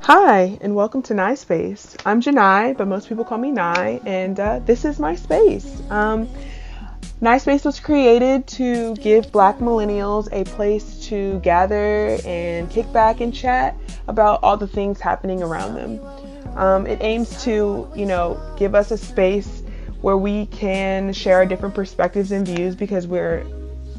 Hi, and welcome to NAISPACE. I'm Janai, but most people call me Nai, and this is my space. NAISPACE was created to give Black millennials a place to gather and kick back and chat about all the things happening around them. It aims to, give us a space where we can share our different perspectives and views because we're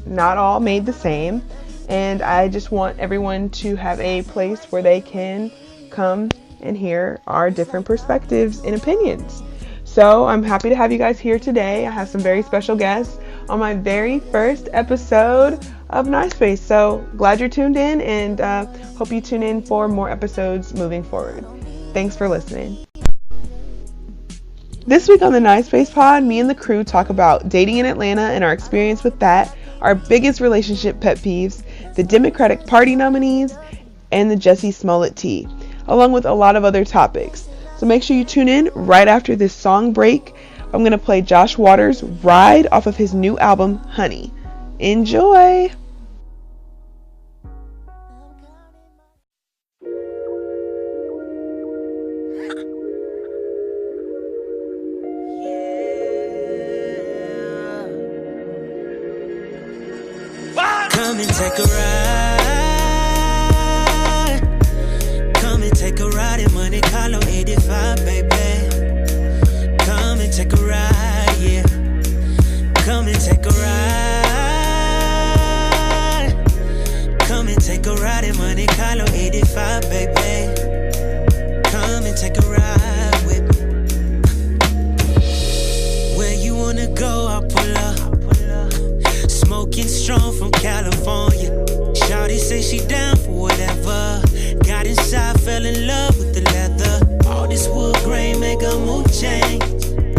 not all made the same, and I just want everyone to have a place where they can come and hear our different perspectives and opinions. So I'm happy to have you guys here today. I have some very special guests on my very first episode of NAISPACE. So glad you're tuned in, and hope you tune in for more episodes moving forward. Thanks for listening. This week on the NAISPACE pod, me and the crew talk about dating in Atlanta and our experience with that, our biggest relationship pet peeves, the Democratic Party nominees, and the Jussie Smollett tea, along with a lot of other topics. So make sure you tune in right after this song break. I'm going to play Josh Waters' Ride off of his new album, Honey. Enjoy! Come and take a ride. Take a ride in Monte Carlo 85, baby. Come and take a ride, yeah. Come and take a ride. Come and take a ride in Monte Carlo 85, baby. Come and take a ride with me. Where you wanna go, I'll pull up. Smoking strong from California. Shawty say she down for whatever. Got inside, fell in love with the leather. All this wood grain make a mood change.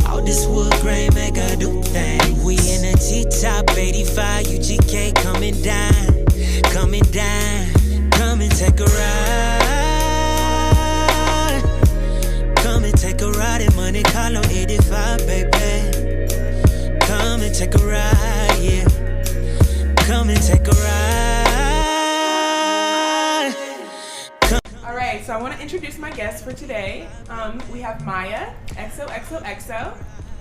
All this wood grain make a do thing. We in a T-top 85 UGK coming down, coming down. Come and take a ride. Come and take a ride in Monte Carlo 85, baby. Come and take a ride, yeah. Come and take a ride. Alright, so I want to introduce my guests for today. We have Maya, XOXOXO.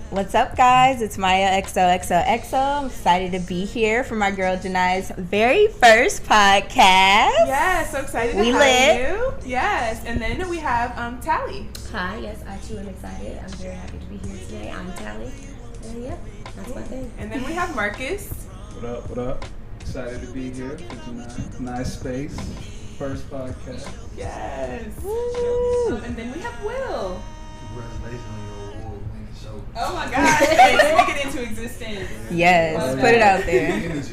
What's up, guys? It's Maya, XOXOXO. I'm excited to be here for my girl Janai's very first podcast. Yes, so excited to have you. Yes, and then we have Tally. Hi, yes, I too am excited. I'm very happy to be here today. I'm Tally. And yeah, that's my thing. And then we have Marcus. What up? Excited to be here for tonight. NAISPACE, first podcast. Yes. And then we have Will. Congratulations on your award-winning show. Oh my gosh, speak it into existence. Yes, put it out there.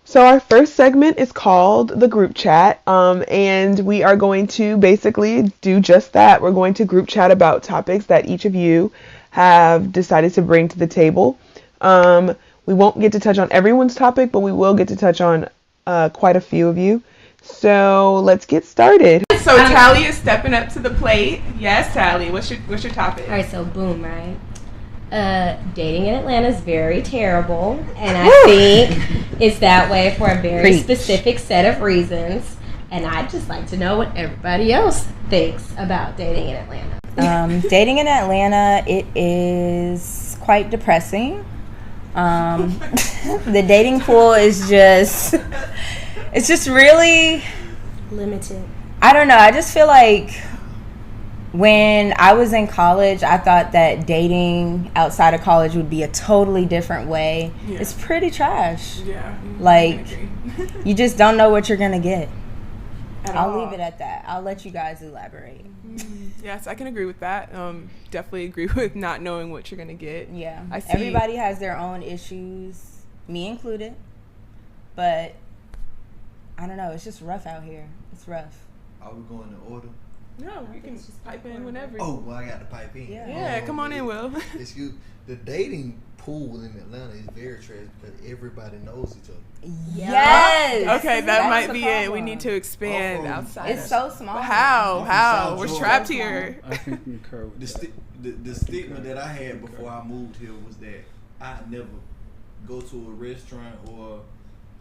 So our first segment is called the group chat, and we are going to basically do just that. We're going to group chat about topics that each of you have decided to bring to the table. We won't get to touch on everyone's topic, but we will get to touch on quite a few of you. So let's get started. So Tally is stepping up to the plate. Yes, Tally. What's your topic? All right, so boom, right? Dating in Atlanta is very terrible, and I think it's that way for a very specific set of reasons. And I'd just like to know what everybody else thinks about dating in Atlanta. Dating in Atlanta, it is quite depressing. The dating pool is just really Limited. I don't know. I just feel like when I was in college, I thought that dating outside of college would be a totally different way. Yeah. It's pretty trash. Yeah. Like, you just don't know what you're going to get. I'll leave it at that. I'll let you guys elaborate. Yes, I can agree with that. Definitely agree with not knowing what you're going to get. Yeah. Everybody has their own issues, me included. But I don't know. It's just rough out here. It's rough. Are we going in order? No, you can just pipe in whenever. Oh, well, I got to pipe in. Yeah, come on in, Will. Excuse. The dating pool in Atlanta is very trash because everybody knows each other. Yes. Okay, that That's might the be it. We problem. need to expand outside. It's so small. How? South We're Georgia. trapped here. I can concur with that. The stigma that I had before I moved here was that I'd never go to a restaurant or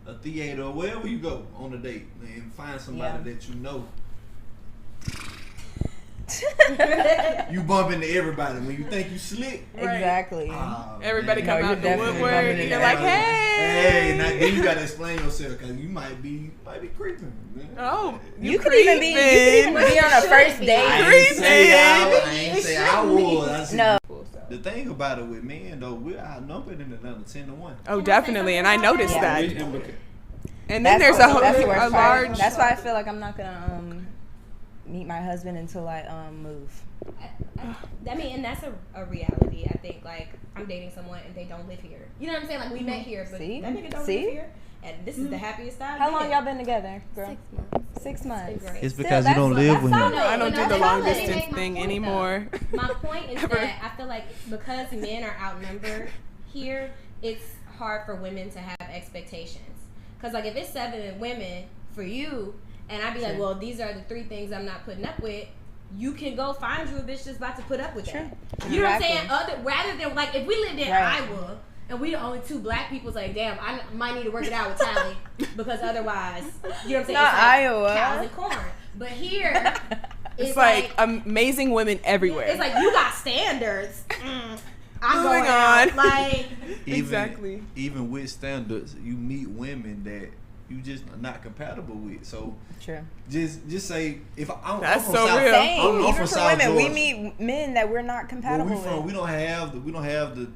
a theater or wherever you go on a date and find somebody that you know. You bump into everybody when you think you slick. Exactly. Everybody man. come out the definitely woodwork. bumping And into you're like, hey. Now then you gotta explain yourself because you might be creeping. Man. Oh, You could even be on a first date. I ain't say I would. I said, No. The thing about it with men though, we're outnumbered in Atlanta 10-1. Oh, definitely. And I noticed Yeah. that. And then there's that's the a worst part. large. That's why I feel like I'm not gonna meet my husband until I move. I mean, and that's a reality. I think, like, I'm dating someone and they don't live here. You know what I'm saying? Like, we met here, but See? that nigga don't See? live here. And this is the happiest I've How been. long y'all been together, girl? 6 months. 6 months. It's been great. It's Still, because you don't that's- live with that's him. solid. I don't do But the that's long solid. distance Make my thing point, anymore. though. My point is Ever. that I feel like because men are outnumbered here, it's hard for women to have expectations. Because, like, if it's 7 women for you, and I'd be like, well, these are the 3 things I'm not putting up with, you can go find you a bitch that's about to put up with that. You know what I'm saying? Rather than, like, if we lived in Iowa and we the only 2 black people, it's like, damn, I might need to work it out with Tally because otherwise, you know what I'm saying? Not it's like Iowa. cows and corn. But here, It's like amazing women everywhere. it's like you got standards. I'm Moving going out. on. Like, Exactly. Even with standards, you meet women that you just are not compatible with. So True. just say if I'm That's from so South, real. Same. I'm Even from for South women, we Georgia. meet men that we're not Where compatible we from, with. we don't have the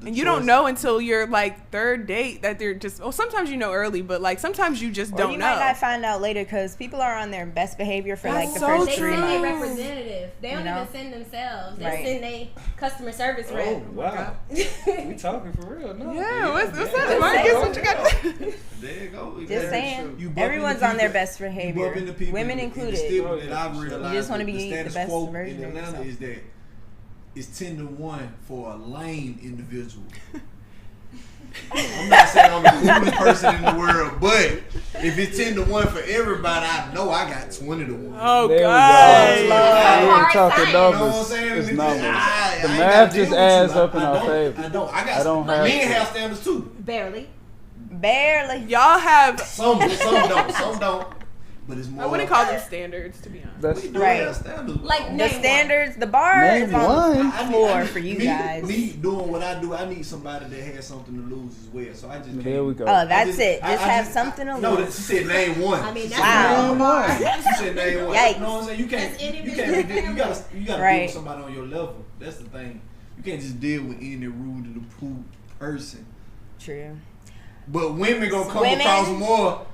And you choice. don't know until your like 3rd date that they're just. Well, sometimes you know early, but like sometimes you just Or don't you know. might not find out later because people are on their best behavior for That's like the so first they 3 send months. their representative. They don't even send themselves. They Right. send their customer service Oh, rep. wow. We talking for real now. Yeah, what's Just up, Marcus? saying. What you got? There you go. Just That's saying, true. You bump everyone's into on their people- best you behavior, bump into people women and included. The stigma that I've realized You just wanna with be the the status best quo version in of Atlanta yourself. is that it's 10-1 for a lame individual. I'm not saying I'm the coolest person in the world, but if it's 10-1 for everybody, I know I got 20-1. Oh There we go. God. We Hard ain't talking science. You know what I'm numbers. saying? It's Nigga, numbers. I The ain't math gotta just deal with adds you. up in I our don't. favor. I don't. I don't have Men to. have standards too. Barely. Barely. Y'all have. Some don't. Some don't. But it's more. I wouldn't call them standards, to be honest. That's We do Right. have standards. Like, The name one. standards, the bar Name is on one. the floor for you me, guys. Me doing what I do, I need somebody that has something to lose as well. So I just There we can't. go. Oh, that's just- it. Just I have something to No, lose. she said name one. I mean, She that's Wow. a bar. She said name one. Yikes. You know what I'm saying? You can't. That's any You bitch can't. in Be, the you gotta. You gotta deal Right. with somebody on your level. That's the thing. You can't just deal with any rude to the pool person. True. But women gonna come Women- across more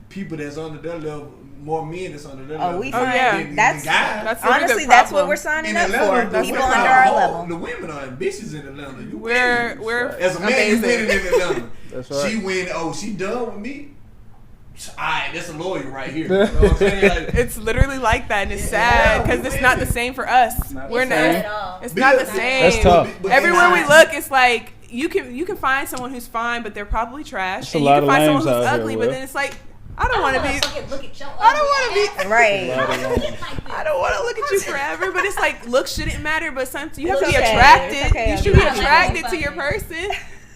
people that's under their level, more men that's under their level. We Oh, find yeah. than that's guys. That's literally honestly the that's what problem. we're signing In up Atlanta, for. the People women under are our whole- level. The women are ambitious in Atlanta. You We're winning. As a man, amazing. you winning in Atlanta. That's right. She win. Oh, she done with me. Alright, that's a lawyer right here. You know what I'm saying? Like, It's literally like that, and it's sad because it's not the same for us. not We're the not. same. at all. It's not the Because- same. That's tough. But Everywhere we inside- look, it's like you can find someone who's fine, but they're probably trash, It's a and you lot can of find someone lames who's out here, ugly, Will. but then it's like I don't want to be. Look at your I don't want to be. Right. I don't want to look at you forever, but it's like looks shouldn't matter, but sometimes you have to be It's okay. attracted. It's okay. You should be Yeah. attracted to your person.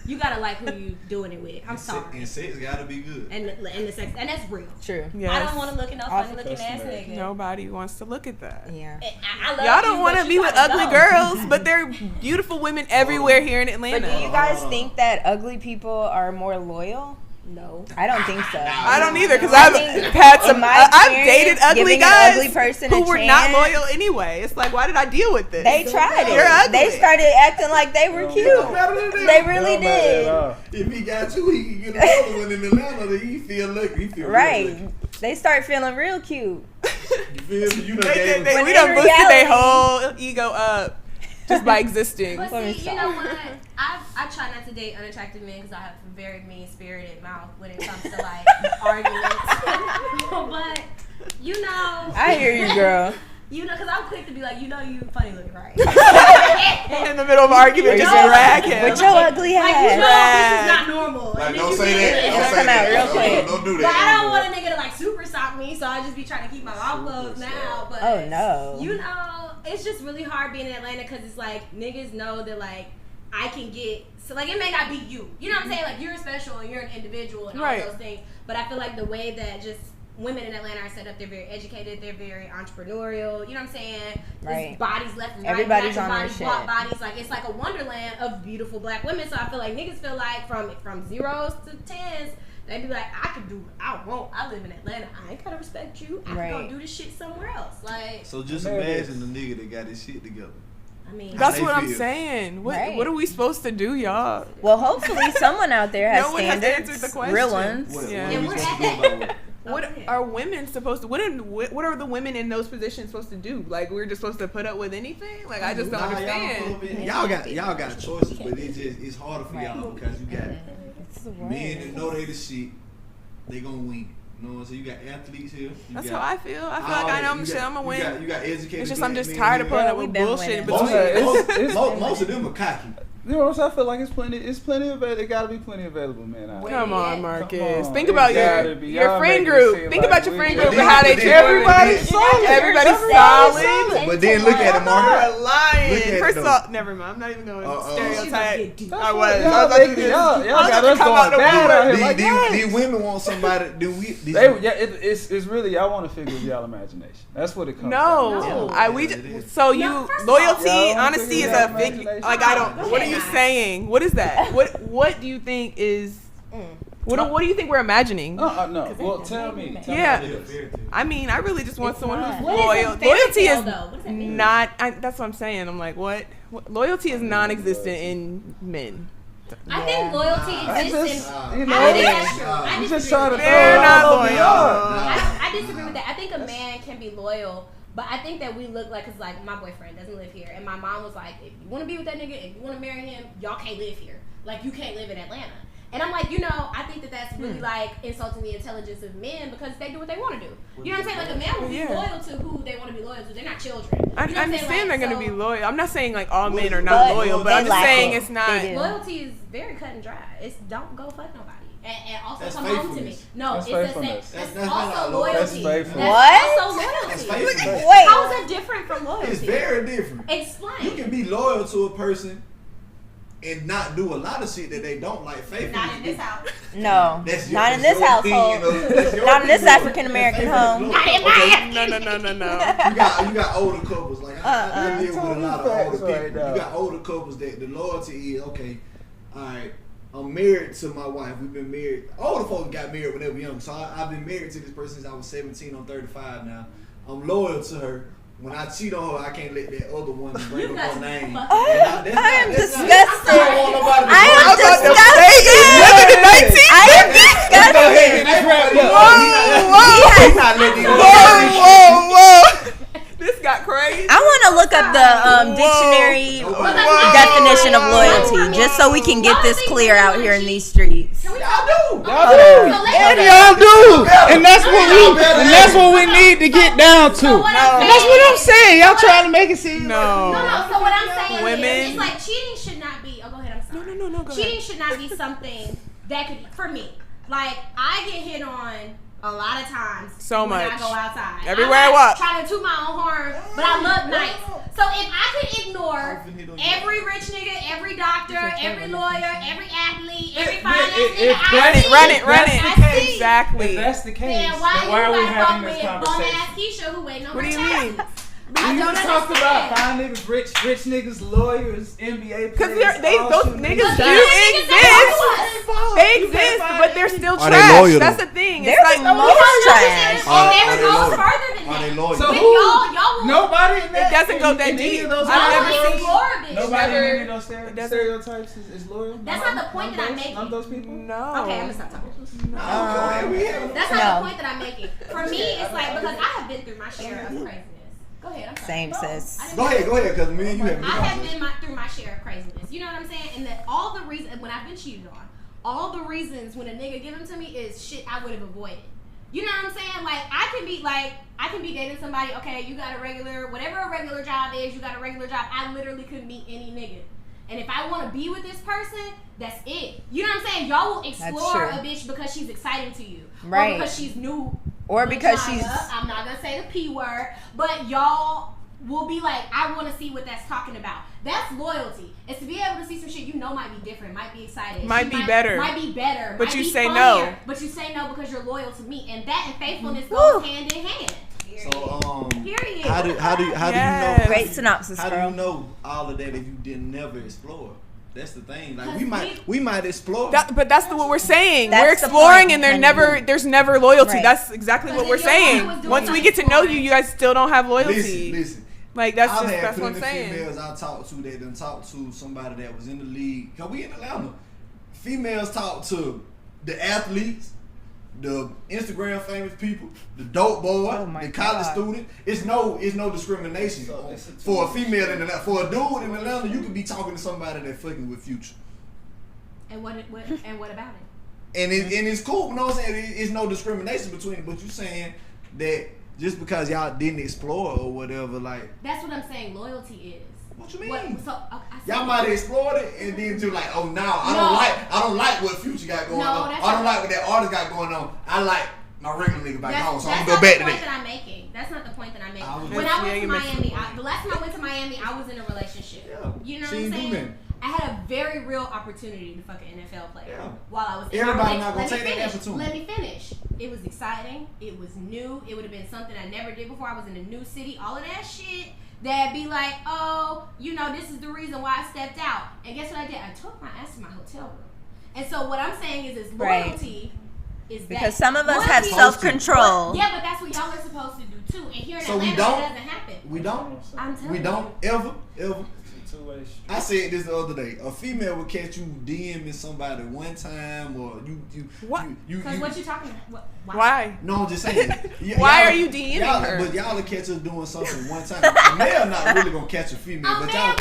You gotta like who you doing it with. I'm And sorry. sex gotta be good. And the sex, and that's real. True. Yes. I don't want to look at no funny looking ass Customary. nigga. Nobody wants to look at that. Yeah. I love Y'all don't you, want but to you be with gotta ugly go. girls, but there are beautiful women everywhere here in But Atlanta. do you guys think that ugly people are more loyal? No. I don't think so. I don't either because I I've think had some. from my I've experience, dated ugly giving an guys ugly person who a were not chance, loyal anyway. It's like, why did I deal with this? They tried You're it. ugly. They started acting like they were cute. Better than them. They really Don't matter did. at all. If he got two, he can get another one in Atlanta. Then he feel lucky. He feel real Right. lucky. They start feeling real cute. You feel me? You done They gave him. did- When we in done boosted their reality- whole ego up just by existing. But Let me see, you stop. know what? I try not to date unattractive men because I have a very mean-spirited mouth when it comes to like arguments. But you know, I hear you, girl. You know, because I'm quick to be like, you know, you funny looking, right? In the middle of an argument, just drag him. With your ugly Like, head. you know, this is not normal. Like, And don't then say you that. get- Don't say come out that. real quick. Don't do But I that. don't want a nigga to like super sock me, so I just be trying to keep my mouth closed now. But Oh, no. you know, it's just really hard being in Atlanta because it's like niggas know that like I can get. So like it may not be you. You know what I'm saying? Like you're special and you're an individual and all Right. those things. But I feel like the way that just women in Atlanta are set up, they're very educated, they're very entrepreneurial. You know what I'm saying? Right. There's bodies left and right. Everybody's black on their bodies, shit. black bodies. Like it's like a wonderland of beautiful black women. So I feel like niggas feel like from zeros to tens. They be like, I can do what I want. I live in Atlanta. I ain't gotta respect you. I can go do this shit somewhere else. Like, So just imagine the nigga that got his shit together. I mean, That's How what they I'm feel. saying. What Right. what are we supposed to do, y'all? Well, hopefully someone out there has No one has standards. answered the question. Real ones. What Yeah. are And we we're supposed to at do about it? What okay. are women supposed to? What are the women in those positions supposed to do? Like we're just supposed to put up with anything? Like I just don't Nah, understand. Y'all got choices, but it's harder for y'all because you got It's the men that word. know they the shit. They gonna win. You know what I'm saying? You got athletes here. That's how I feel. I feel like I know I'm shit. I'm gonna win. You got educated. It's just I'm just men tired of here. putting Yeah, up we with been bullshit in winning. between. Most of them are cocky. You know what I'm saying? I feel like it's plenty available. There gotta be plenty available, man. out here. Come on, Come Marcus. on. Think It about gotta be. your Y'all friend making it group. seem Think like about your we- friend But group and then- how they but do then everybody's it. solid. Everybody's Everybody's solid. But then look at it, You're Marcus. lying. Look at First it, of all, never mind. I'm not even going to stereotype. That's I what was. y'all I was about to making- do this. y'all I was got about to us come out going the bad out here. woodwork. Like, These women want somebody. It's really y'all want to figure with y'all imagination. That's what it comes No, down to. so No, first of loyalty, all, y'all honesty is figure a it out, big. imagination. Like I don't. Go What are ahead, you Nye. saying? What is that? What do you think is? What do you think we're imagining? No. Well, tell me. Yeah. I mean, I really just want someone who's not. What is loyal. a fairy Loyalty tale, is though? What does that mean? not. That's what I'm saying. I'm like, what? Loyalty is non-existent in men. I think loyalty I exists just, in. you I know, think It that's is. true. I you disagree just trying to with throw that. They're it not all over loyal. y'all. I disagree with that. I think a man can be loyal, but I think that we look like, cause like my boyfriend doesn't live here, and my mom was like, if you want to be with that nigga, if you want to marry him, y'all can't live here. Like you can't live in Atlanta. And I'm like, you know, I think that that's really like insulting the intelligence of men because they do what they want to do. You know what I'm saying? Like a man will be Yeah. loyal to who they want to be loyal to. They're not children. You know I what I'm saying? understand Like, they're going to so be loyal. I'm not saying like all men are But not loyal, but I'm they just lack saying it. it's not. They do. Loyalty is very cut and dry. It's don't go fuck nobody. And also That's come home to me. faithfulness. No, That's it's the same. faithfulness. That's That's also not loyalty. loyalty. That's faithfulness. What? Also That's loyalty. faithfulness. Wait. How is that different from loyalty? It's very different. Explain. You can be loyal to a person and not do a lot of shit that they don't like. Faithfulness. Not in this house. No, That's not in that's this your household. opinion that's your Not in this opinion. African American Faithfulness home. is Not in my loyal. No. You got older couples like I deal with a lot of older people. Right now. You got older couples that the loyalty is okay. All right, I'm married to my wife. We've been married. Older folks got married when they were young, so I've been married to this person since I was 17. I'm 35 now. I'm loyal to her. When I cheat on her, I can't let that other one bring You up got her to name. fuck- I am disgusted. I don't want nobody to I go am out there. disgusted. I am Go disgusted. ahead, that's wrapped up. Whoa. He's not letting you Whoa. This got crazy. I want to look up the dictionary definition of loyalty just so we can get this clear out here in these streets. Can we Y'all do. Y'all do. So let's- And y'all do. And that's what we need to get down to. So what I'm And that's what I'm saying- saying. Y'all trying to make it seem No. No. So what I'm saying Women- is, it's like cheating should not be. Oh, go ahead. I'm sorry. No, go ahead. Cheating should not be something that could, for me. Like I get hit on a lot of times. So when much. I go outside. Everywhere I'm I not walk. trying to toot my own horn, but I look nice. So if I could ignore every rich nigga, every doctor, every lawyer, every athlete, every finance nigga, Run it. I see. Exactly. If that's the case, Then why then why are we you gotta fuck having this with bum conversation? ass Keisha who waiting on What her do you mean? check? We don't just talked understand. about fine niggas, rich niggas, lawyers, NBA Because players. those all niggas shit. do niggas exist. that They exist, but they're still Are they trash. loyal, That's though? the thing. They're It's like the most trash. And it goes loyal? further than Are they that. loyal? So With who? y'all will Nobody in that. doesn't go that in any deep. of those I've never categories? seen- explore this. Nobody in Never- any of those it doesn't- stereotypes is loyal. That's not the point that I'm making. None of those people. No. Okay, I'm gonna stop talking. No. That's not No. the point that I'm making. For me, it's like because I have been through my share of craziness. Go ahead. I'm sorry. Same, sis. I didn't- Go ahead, because me and you have I have been through my share of craziness. You know what I'm saying? And that all the reasons when I've been cheated on, all the reasons when a nigga give them to me is shit I would have avoided. You know what I'm saying? Like, I can be dating somebody, okay, you got whatever a regular job is, you got a regular job. I literally could meet any nigga. And if I want to be with this person, that's it. You know what I'm saying? Y'all will explore a bitch because she's exciting to you. Right. Or because she's new. Or because she's... I'm not going to say the P word. But y'all will be like, I want to see what that's talking about. That's loyalty. It's to be able to see some shit you know might be different, might be exciting. Might be better. But you say no. But you say no because you're loyal to me. And that and faithfulness goes hand in hand. So Period. how do you know? Great synopsis, How girl. do you know all of that if you didn't never explore? That's the thing. Like we might explore. But that's what we're saying. That's we're exploring, and point. there's never loyalty. Right. That's exactly what we're saying. Once we get to know you, you guys still don't have loyalty. Listen. Like that's what I'm saying. Females I talked to, they done talked to somebody that was in the league. Cause we in Atlanta. Females talk to the athletes, the Instagram famous people, the dope boy, the college student. It's no discrimination for a female in Atlanta. For a dude in Atlanta, you could be talking to somebody that fucking with Future. And what about it? And it's cool. You know what I'm saying? It's no discrimination between it. But you saying that just because y'all didn't explore or whatever, like that's what I'm saying. Loyalty is. What you mean? Y'all might have explored it and then you're like, oh, now I don't like what Future got going on. I don't like what that artist got going on. I like my regular nigga back home, so I'm gonna go back to that. That's not the point that I'm making. When I went to Miami, the last time I went to Miami, I was in a relationship. Yeah. You know what I'm saying? I had a very real opportunity to fuck an NFL player while I was in Everybody not gonna take that opportunity. Let me finish. It was exciting. It was new. It would have been something I never did before. I was in a new city. All of that shit. That'd be like, oh, you know, this is the reason why I stepped out. And guess what I did? I took my ass to my hotel room. And so what I'm saying is loyalty is that. Because some of us have self-control. Yeah, but that's what y'all are supposed to do too. And here in Atlanta, that doesn't happen. We don't. I'm telling you. We don't ever. I said this the other day. A female will catch you DMing somebody one time, or you. What? Because what you talking about? Why? No, I'm just saying. Why are you DMing her? But y'all will catch us doing something one time. A male not really gonna catch a female, but y'all.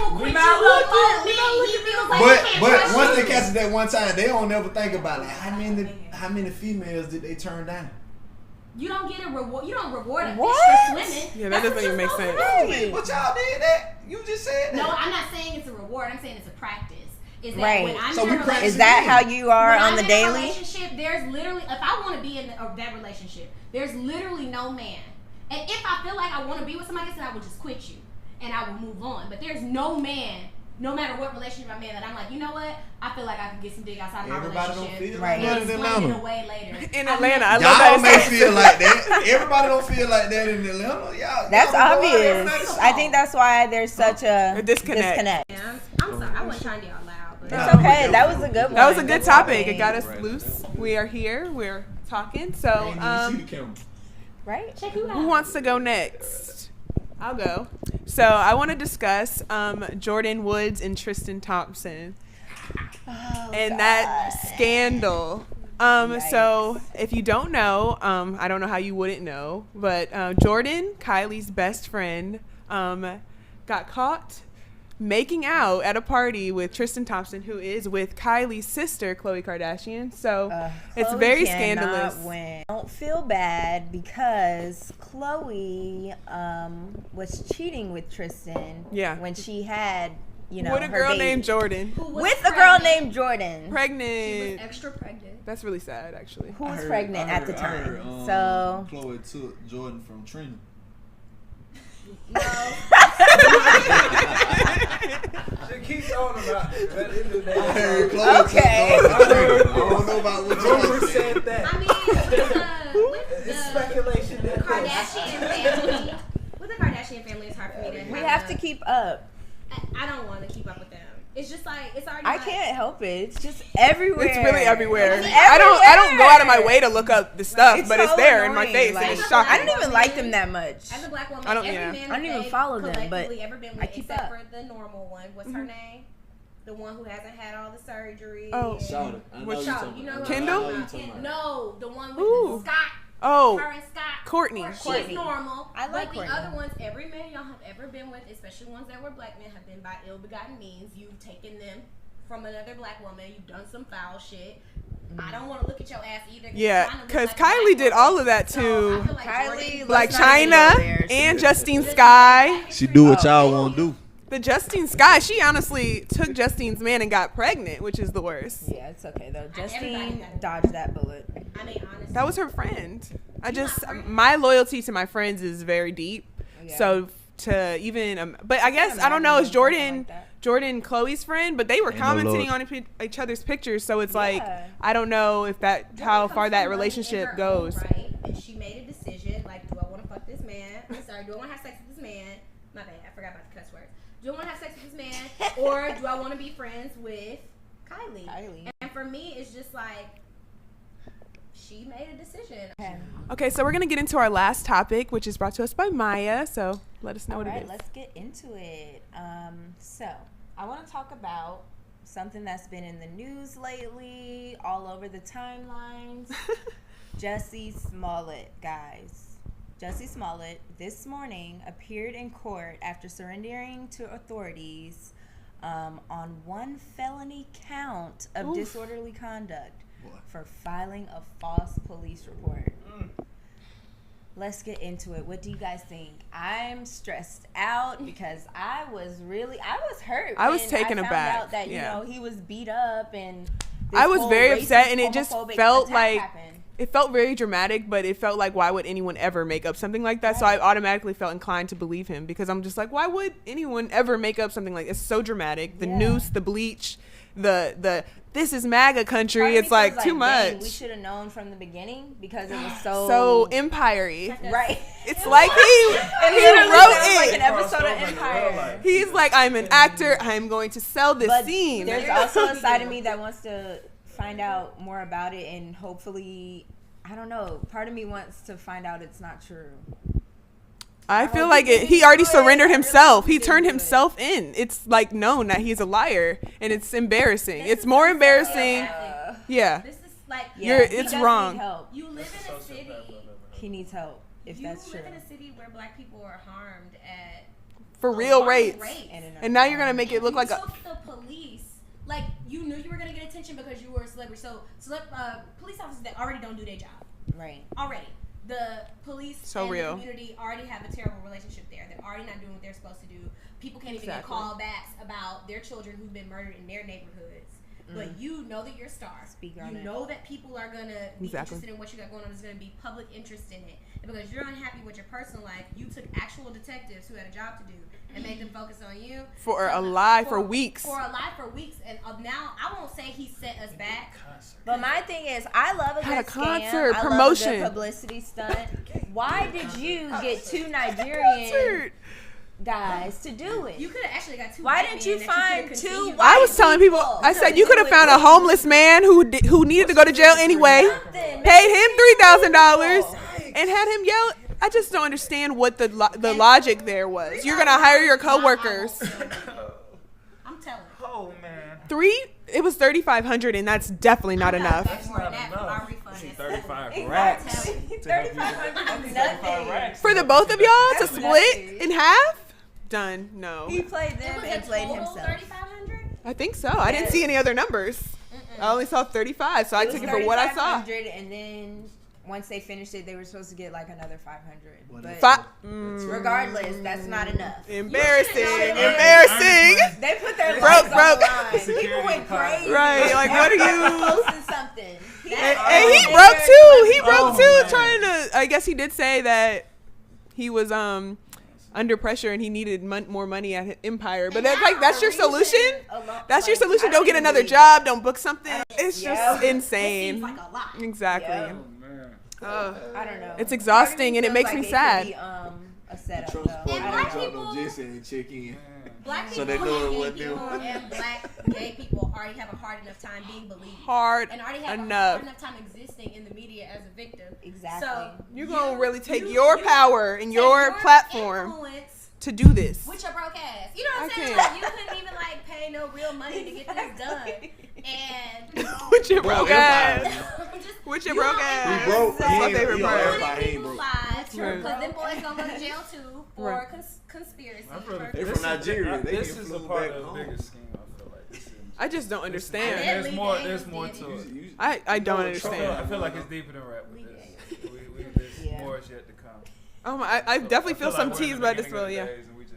But once they catch us that one time, they don't ever think about like how many females did they turn down. You don't get a reward. You don't reward a fish for swimming. Yeah, that doesn't even make sense. But y'all did that. You just said that. No, I'm not saying it's a reward. I'm saying it's a practice. Is that right. When I'm so in a relationship, is that how you are when on I'm the in daily? A relationship, there's literally, if I want to be in that relationship, there's literally no man. And if I feel like I want to be with somebody, then I will just quit you and I will move on. But there's no man. No matter what relationship I'm in, that I'm like, you know what? I feel like I can get some dick outside of my relationship. Everybody don't feel right. like that in Atlanta. Away later. In Atlanta, I love y'all that. May feel like that. Everybody don't feel like that in Atlanta. That's obvious. I think that's why there's such a disconnect. Yeah, I'm sorry. I wasn't trying to get loud. But It's okay. That was a good one. That was a good topic. It got us loose. We are here. We're talking. So, right? Check you out. who wants to go next? I'll go. So I want to discuss Jordan Woods and Tristan Thompson and that scandal. So if you don't know, I don't know how you wouldn't know, but Jordan, Kylie's best friend, got caught making out at a party with Tristan Thompson, who is with Kylie's sister, Khloe Kardashian. So it's very scandalous. Don't feel bad because Khloe was cheating with Tristan when she had, you know, with a girl named Jordan. With a girl named Jordan. Pregnant. She was extra pregnant. That's really sad, actually. Who was pregnant at the time? So Khloe took Jordan from Trina. No. She keeps on about it. Okay. I don't know about what Rumor said that. I mean, with It's speculation. the Kardashian family. With the Kardashian family, it's hard for me to. We have to keep up. I don't want to keep up with them. It's just like it's already. I can't help it. It's just everywhere. It's really everywhere. It's I don't go out of my way to look up the stuff, but it's so there in my annoying. face, Like, and it's shocking. I don't even like them that much. As a black woman, I don't even follow them, but ever been with, I keep except up. for the normal one. What's her name? The one who hasn't had all the surgery. Oh, Shout it. You know Kendall? No, the one with Scott. Oh, Her and Scott. Courtney. She's normal. I like but Courtney. the other ones, every man y'all have ever been with, especially ones that were black men, have been by ill-begotten means. You've taken them from another black woman. You've done some foul shit. I don't want to look at your ass either. Yeah, because Kylie did all of that too. So Kylie, like China and Justine Skye. She do what y'all want to do. But Justine Skye, she honestly took Justine's man and got pregnant, which is the worst. Yeah, it's okay though. Justine dodged that bullet. I mean, honestly, That was her friend. My loyalty to my friends is very deep. Yeah. So to even, but I guess, I don't know, is Jordan Chloe's friend, but they were commenting on each other's pictures. So it's like, I don't know if how far that relationship goes. Right? And she made a decision, like, do I want to fuck this man? I'm sorry, do I want to have sex with this man? My bad, I forgot about the cuss words. Do I want to have sex with this man? Or do I want to be friends with Kylie? And for me, it's just like, she made a decision. Okay, so we're going to get into our last topic, which is brought to us by Maya. So let us know what it is. Let's get into it. So I want to talk about something that's been in the news lately, all over the timelines. Jussie Smollett, guys. Jussie Smollett this morning appeared in court after surrendering to authorities on one felony count of disorderly conduct for filing a false police report. Let's get into it. What do you guys think? I'm stressed out because I was hurt. I was taken aback. I found out that you know he was beat up and I was very upset, and it just felt like happened. It felt very dramatic, but it felt like, why would anyone ever make up something like that? So I automatically felt inclined to believe him, because I'm just like, why would anyone ever make up something like this? It's so dramatic. The noose, the bleach, the this is MAGA country. It's like too much. Dang, we should have known from the beginning, because it was so empire-y. Right. It's like he wrote it. Like an episode of Empire. He's like, I'm an actor. I'm going to sell this scene. There's also a side of me that wants to find out more about it, and hopefully, I don't know, part of me wants to find out it's not true. I feel like he already surrendered himself. He turned himself in. It's like known that he's a liar, and it's embarrassing. It's more embarrassing. Yeah. This is like, it's wrong. You live in a city. He needs help, if that's true. You live in a city where black people are harmed at for real rates. And now you're going to make it look like the police. Like, you knew you were going to get attention because you were a celebrity. So, police officers that already don't do their job. Right. Already. The police and the community already have a terrible relationship there. They're already not doing what they're supposed to do. People can't even get callbacks about their children who've been murdered in their neighborhoods. But you know that you're a star. You know that people are going to be interested in what you got going on. There's going to be public interest in it. And because you're unhappy with your personal life, you took actual detectives who had a job to do and made them focus on you. For a lie for weeks. And now, I won't say he set us back. But my thing is, I love a good concert, scam. promotion. I love a good publicity stunt. Why did you get two Nigerian guys to do it? You could have actually got two. Why didn't you find two? I was telling people, I said you could have found a homeless man who needed to go to jail anyway, paid him $3,000, and had him yell. I just don't understand what the logic there was. You're gonna hire your coworkers. I'm telling. Oh man. It was $3,500, and that's definitely not enough. That's not enough. 35 racks. 35 racks For the both of y'all to split in half? Done. No. He played them and played himself. $3,500? I think so. I didn't see any other numbers. I only saw 35, so I took it for what I saw. And then once they finished it, they were supposed to get like another 500. But regardless, that's not enough. Embarrassing. They put their broke. On the line. People went crazy. Right, like what are you? Posting something. And he broke too. He broke too, trying to. I guess he did say that he was under pressure and he needed more money at Empire. But that's your solution. That's your solution. Don't get another job. Don't book something. It's just insane. It seems like a lot. Exactly. Yeah. I don't know. It's exhausting and it makes me sad. A setup, though. And black people, Black people, and black gay people already have a hard enough time being believed. And already have a hard enough time existing in the media as a victim. Exactly. So you're going to really take your power and your platform to do this. With your broke ass. You know what I'm saying? Like, you couldn't even like pay no real money to get this done. And with your broke ass. With your broke ass. We broke. That's my favorite part. Because them boys gonna go to jail too for conspiracy. They're from Nigeria. This is a part of the bigger scheme. I feel like this is I just don't understand. There's more to it. I don't understand. I feel like it's deeper than rap with this. There's more is yet to come. Oh my! I definitely feel some like we're in teas the about this. beginning Well, of the yeah. days and we just,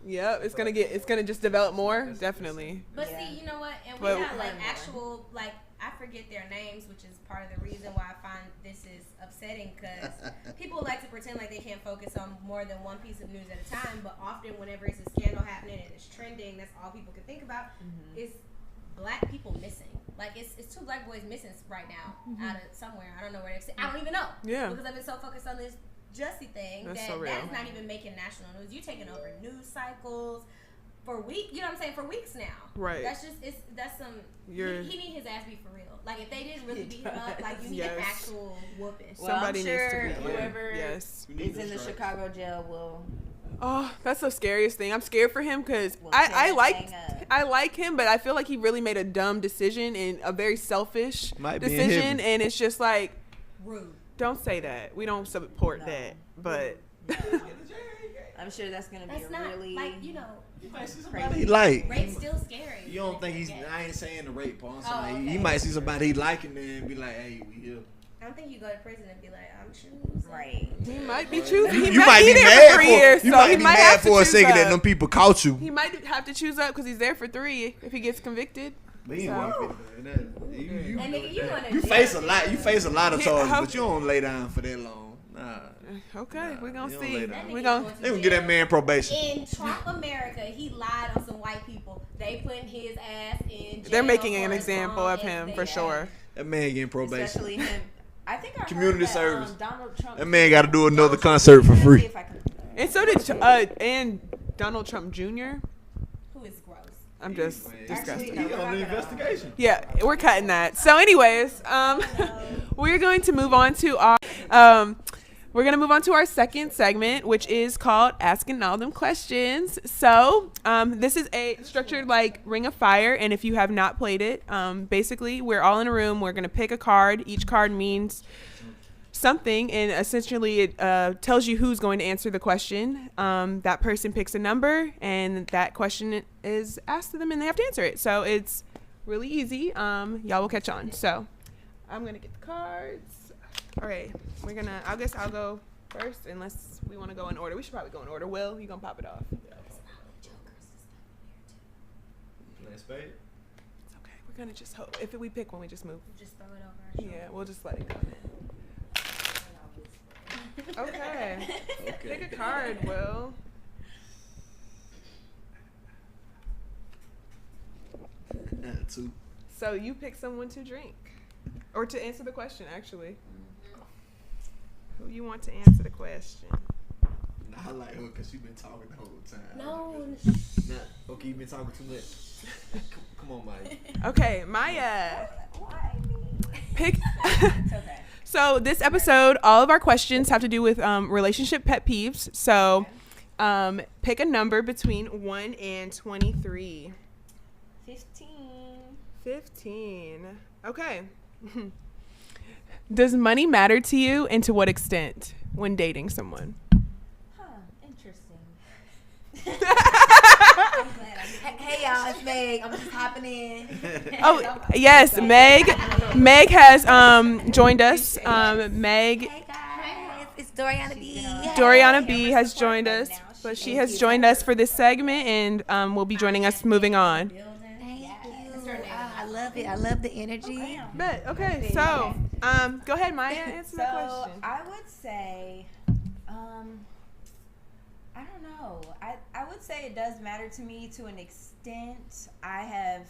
Yeah, it's gonna just develop more, definitely. But see, you know what? And But- we're not like actual, like, I forget their names, which is part of the reason why I find this is upsetting, because people like to pretend like they can't focus on more than one piece of news at a time, but often whenever it's a scandal happening and it's trending, that's all people can think about is black people missing. Like, it's 2 black boys missing right now out of somewhere. I don't know where they're. I don't even know. Yeah. Because I've been so focused on this Jussie thing That's that so real. that is not even making national news. You taking over news cycles for weeks. You know what I'm saying? For weeks now. Right. That's just that's some. He need his ass beat for real. Like, if they didn't really beat him up, like, you need an actual whooping. Well, Somebody I'm needs sure to beat him. whoever Yes. is in the Chicago jail will. Oh, that's the scariest thing. I'm scared for him because Well, I tear that like him, but I feel like he really made a dumb decision and a very selfish Might be in decision, heaven. and it's just like, Rude. don't say that. We don't support No. that, but I'm sure that's gonna be That's a not really like, you know, He like. rape's still scary. You don't think he's? I ain't saying the rape part. I'm Oh, saying okay. he might see somebody he liking and be like, "Hey, we here." I don't think you go to prison and be like, I'm choosing. right. he might be choosing. He You might might be be there mad for 3 for. years, You so might he be might mad have to for a choose second that up. them people caught you. He might have to choose up because he's there for 3 if he gets convicted. But he ain't So- worth it, man. You And nigga, you want to you face a lot. You face a lot of Yeah, charges, how- but you don't lay down for that long. Nah. Okay, we're gonna you don't see. lay down. We're gonna. They gonna get that man probation. In Trump America, he lied on some white people. They putting his ass in jail. They're making an for as example long of as him they for have. sure. That man getting probation. Especially him. I think I Community heard that, service. Donald Trump. That man got to do another concert for Let's see free. if I can- And so did and Donald Trump Jr. Who is gross. I'm just Actually, disgusted. no, He we're on not the gonna- investigation. Yeah, we're cutting that. So, anyways, we're going to move on to our second segment, which is called Asking All Them Questions. So, this is a structured like Ring of Fire, and if you have not played it, basically we're all in a room. We're gonna pick a card. Each card means something, and essentially it tells you who's going to answer the question. That person picks a number, and that question is asked to them, and they have to answer it. So it's really easy. Y'all will catch on. So I'm gonna get the cards. All right, I guess I'll go first, unless we want to go in order. We should probably go in order. Will, you gonna pop it off? Let's pay it. It's okay. We're gonna just hope. If we pick one, we just move. Just throw it over our shoulder. Yeah, we'll just let it go. Okay. Pick a card, Will. Two. So you pick someone to drink, or to answer the question. Actually, who you want to answer the question? Nah, I like her because she been talking the whole time. No. Nah, okay, you been talking too much. Come on, Mike. Okay, my Why me? pick. It's okay. So this episode, all of our questions have to do with relationship pet peeves. So pick a number between 1 and 23. 15. 15. Okay. Does money matter to you, and to what extent when dating someone? Huh. Interesting. I'm glad I did. Hey y'all, it's Meg. I'm just hopping in. Oh, yes, Meg has joined us. Meg Hey guys, it's Doriana B. Doriana B has joined us, but she has joined us for this segment and will be joining us moving on. Thank you. I love it. I love the energy. But okay, so go ahead, Maya, answer the So question. I would say, I don't know. I would say it does matter to me to an extent. I have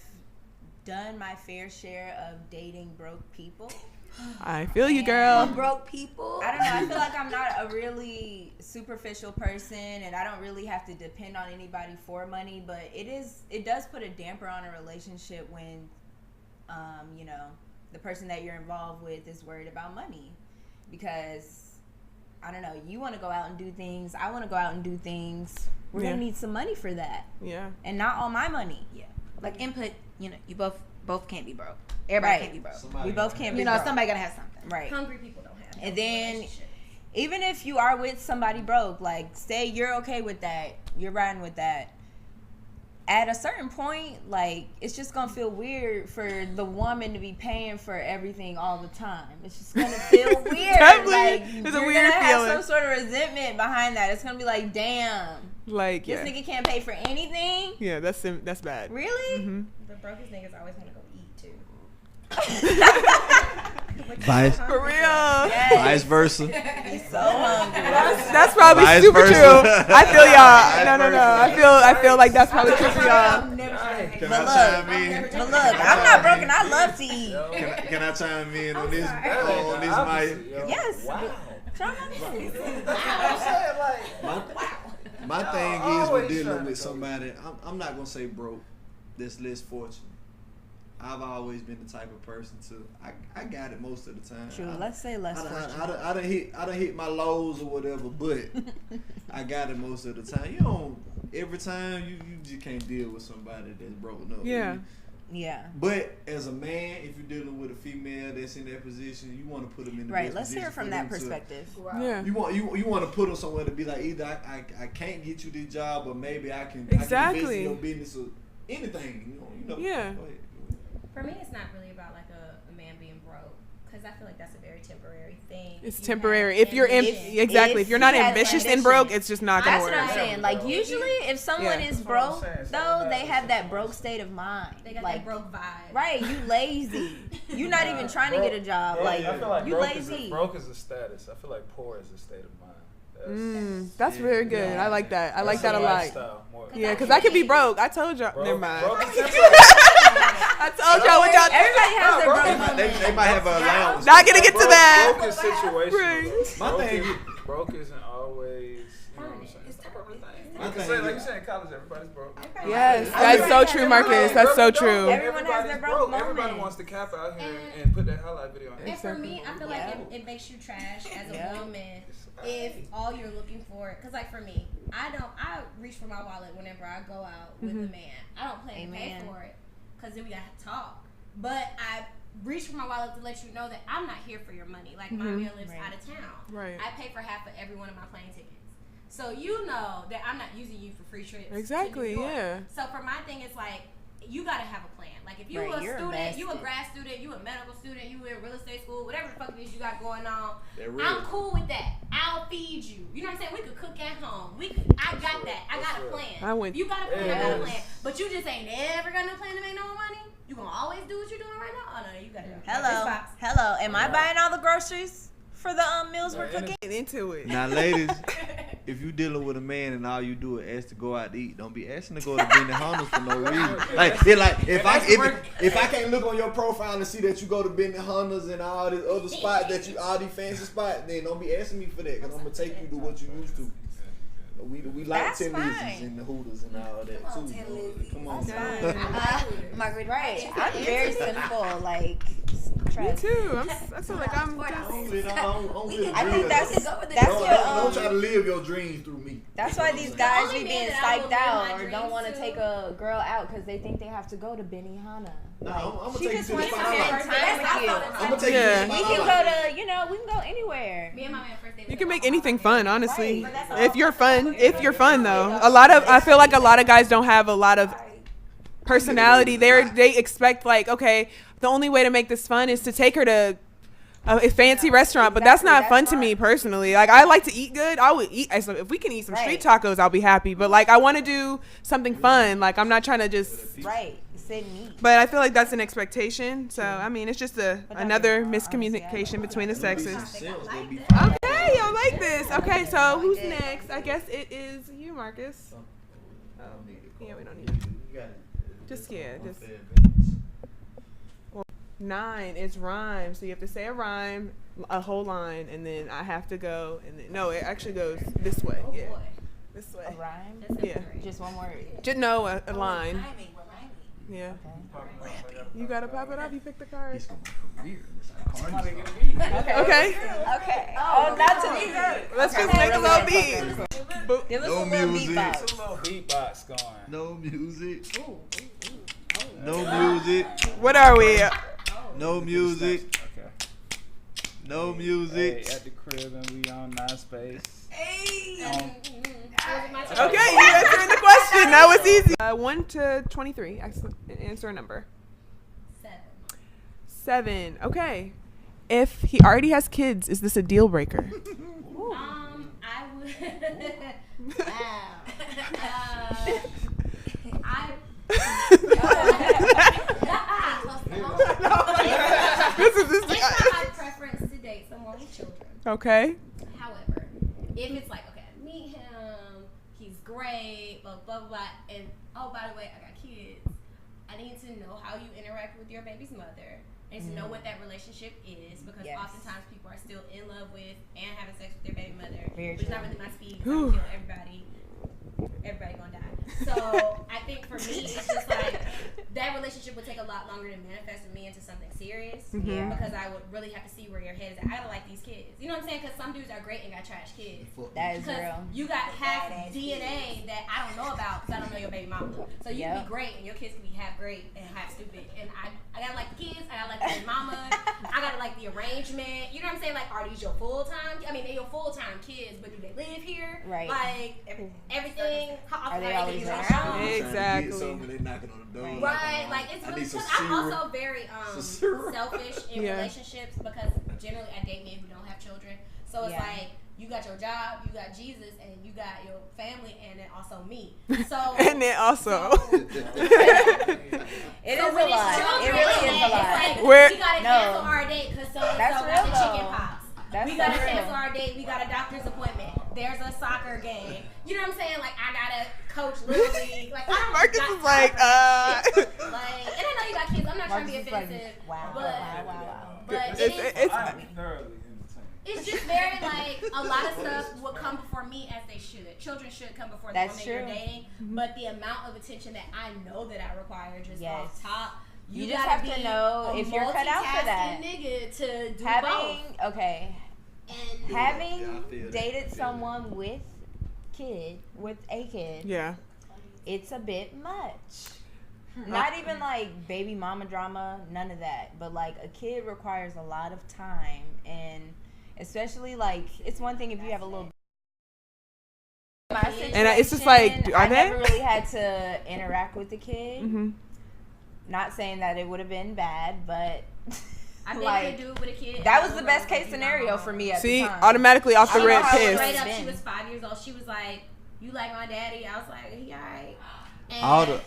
done my fair share of dating broke people. I feel you, girl. Broke people. I don't know. I feel like I'm not a really superficial person, and I don't really have to depend on anybody for money. But it does put a damper on a relationship when, the person that you're involved with is worried about money, because I don't know. You want to go out and do things. I want to go out and do things. We're gonna need some money for that, Yeah. and not all my money. Yeah, like input. You both can't be broke. Everybody can't be broke. We both can't be. Somebody gotta have something. Right. Hungry people don't have. And then, relationships. even if you are with somebody broke, like say you're okay with that, you're riding with that. at a certain point, like, it's just gonna feel weird for the woman to be paying for everything all the time. It's just gonna feel weird. Like, it's you're a weird gonna feeling. have some sort of resentment behind that. It's gonna be like, damn, like, this nigga can't pay for anything. Yeah, that's bad. Really? Mm-hmm. The brokest niggas always want to go eat too. Vice, For real. Yes. vice versa. He's so hungry. That's probably Vice super versa. true. I feel y'all. No. I feel like that's probably true for y'all. Can I chime in? But look, I'm not broke and I love to eat. Can I chime in on this? On this mic? Yes. Wow. Try My thing is with dealing with somebody. I'm not gonna say broke. That's less fortunate. I've always been the type of person to. I got it most of the time. True. Let's say less fortunate. I done hit my lows or whatever, but I got it most of the time. You don't every time you just can't deal with somebody that's broken up. Yeah. Yeah. But as a man, if you're dealing with a female that's in that position, you want to put them in the Right. best Let's hear it position from for that them to- perspective. Yeah. You want to put them somewhere to be like, either I can't get you this job, or maybe I can Exactly. I can invest in your business or anything. You know. Yeah. Go ahead. For me, it's not really about like a man being broke, because I feel like that's a very temporary thing. It's You temporary. have If you're ambition. if you're not he has ambitious and ambition. broke, it's just not gonna That's what I'm work. saying. Like, usually, if someone Yeah. is That's what I'm broke, saying. though, they have that broke state of mind. They got like, that broke vibe. right? You lazy. You're not even trying to get a job. Broke- Like, I feel like you broke lazy. broke is a status. I feel like poor is a state of mind. That's very good. I like that. I like that a lot. Lifestyle more. Yeah, because I could be broke. I told y'all. Never mind. Broke is temporary. I told y'all what y'all. Everybody has their broke They moments. might have an allowance. Not gonna get to that. Broke is situational. Right. My thing- Broke isn't always. You know what I'm saying? It's not everything. My Like you thing said, is- like you said in college, everybody's broke. Yes, that's so true, Marcus. That's so true. Everyone has their broke moment. Everybody wants to cap out here and put that highlight video on. And for me, I feel Yeah. like it makes you trash as a Yeah. woman if all you're looking for. Because like for me, I reach for my wallet whenever I go out with a man. I don't plan to pay Amen. for it, because then we gotta talk. But I reach for my wallet to let you know that I'm not here for your money. Like my man lives Right. out of town. Right. I pay for half of every one of my plane tickets. So you know that I'm not using you for free trips. to Exactly, New York. yeah. So for my thing, it's like, you gotta have a plan. Like if you Right, a you're student, you a invested. grad student, you a medical student, you in real estate school, whatever the fuck it is you got going on, They're real. I'm cool with that. I'll feed you. You know what I'm saying? We could cook at home. I got that. I got a plan. I went- If you got a plan, I got a Yes. plan. But you just ain't ever got no plan to make no more money. You gonna always do what you're doing right now? Oh no, you gotta. Hello. Am I buying all the groceries for the meals we're cooking? Get into it. Now, ladies, if you dealing with a man and all you do is ask to go out to eat, don't be asking to go to Benihana's for no reason. If I can't look on your profile and see that you go to Benihana's and all these other spots all these fancy spots, then don't be asking me for that, because I'm gonna take you to what you used to. We like That's 10 fine. Lizzies and the Hooters and all that too. Come on, Margaret, right? I'm very simple. Like, Me trust. too. I feel like I'm just. I think that's Don't your try to live your dreams through me. That's why these The guys only be man being that I will psyched live out my or don't dreams want to to- take a girl out because they think they have to go to Benihana. Nah, Like, I'm gonna she take you just to the wants to spot I spend like. time with you. I'm gonna take Yeah. you to We the can spot go I like. to, we can go anywhere. Me and my man first day. You can make anything fun, honestly. Right, but that's If you're fun, though. I feel like a lot of guys don't have a lot of personality. They expect like, okay, the only way to make this fun is to take her to a fancy restaurant, but that's not fun to me personally. Like, I like to eat good. I would eat. If we can eat some street tacos, I'll be happy. But like, I want to do something fun. Like, I'm not trying to just. Right. Sit and eat. But I feel like that's an expectation. So I mean, it's just another miscommunication between the sexes. Okay, y'all like this. Okay, so who's next? I guess it is you, Marcus. Oh, yeah, we don't need it. Just 9 is rhyme. So you have to say a rhyme, a whole line, and then I have to go. And then no, it actually goes this way. Yeah, this way. A rhyme? Yeah, Just one word. just no a line. Yeah. Okay. You gotta pop it up. You pick the card. Okay. Okay. Okay. Oh, not to me. Let's just make a little beat. Give us No a little music. beatbox. It's a little beatbox going. No music. No music. What are we? No music. Okay. No music. Hey, at the crib and we on NAISPACE. Hey. Okay, you answering the question. That was easy. 1 to 23. Answer a number. 7. Okay. If he already has kids, is this a deal breaker? I would. Wow. It's not my preference to date someone with children. Okay. However, if it's like, okay, I meet him, he's great, blah, blah, blah, and oh, by the way, I got kids, I need to know how you interact with your baby's mother. I need to know what that relationship is, because oftentimes people are still in love with and having sex with their baby mother, which is not really my speed, so I kill everybody. Everybody gonna die. So I think for me, it's just like that relationship would take a lot longer to manifest with me into something serious, because I would really have to see where your head is at. I gotta like these kids, you know what I'm saying? Because some dudes are great and got trash kids. That is real. You got half DNA that I don't know about because I don't know your baby mama. So you can be great and your kids can be half great and half stupid. And I gotta like the kids. I gotta like the baby mama. I gotta like the arrangement. You know what I'm saying? Like, are these your full time? I mean, they're your full time kids, but do they live here? Right. Like everything. How often are they always around? Exactly. They knocking on the door. Right, like it's really. Cause I'm also very selfish in relationships, because generally I date men who don't have children. So it's like you got your job, you got Jesus, and you got your family, and then also me. So and then also. It is a lot. It really is a lot. Like, we gotta cancel our date because so That's got real, the chicken pox. We gotta real. cancel our date. We got a doctor's appointment. There's a soccer game. You know what I'm saying? Like, I gotta coach Little League. Like, I don't Marcus is like, Like, and I know you got kids. I'm not trying to be offensive. Wow. But it's just very, like, a lot of stuff will come before me as they should. Children should come before the woman you're dating. But the amount of attention that I know that I require just off top. You just have to know if you're cut out for that. Nigga to do both. And having dated someone with a kid, it's a bit much. Not even like baby mama drama, none of that. But like a kid requires a lot of time, and especially like it's one thing if you have a little. And it's just like, I never really had to interact with the kid. Not saying that it would have been bad, but I like, do it with a kid. That was the best case scenario for me at the time. Automatically off the rip pissed. Straight up, she was 5 years old. She was like, "You like my daddy?" I was like, "He alright." Y'all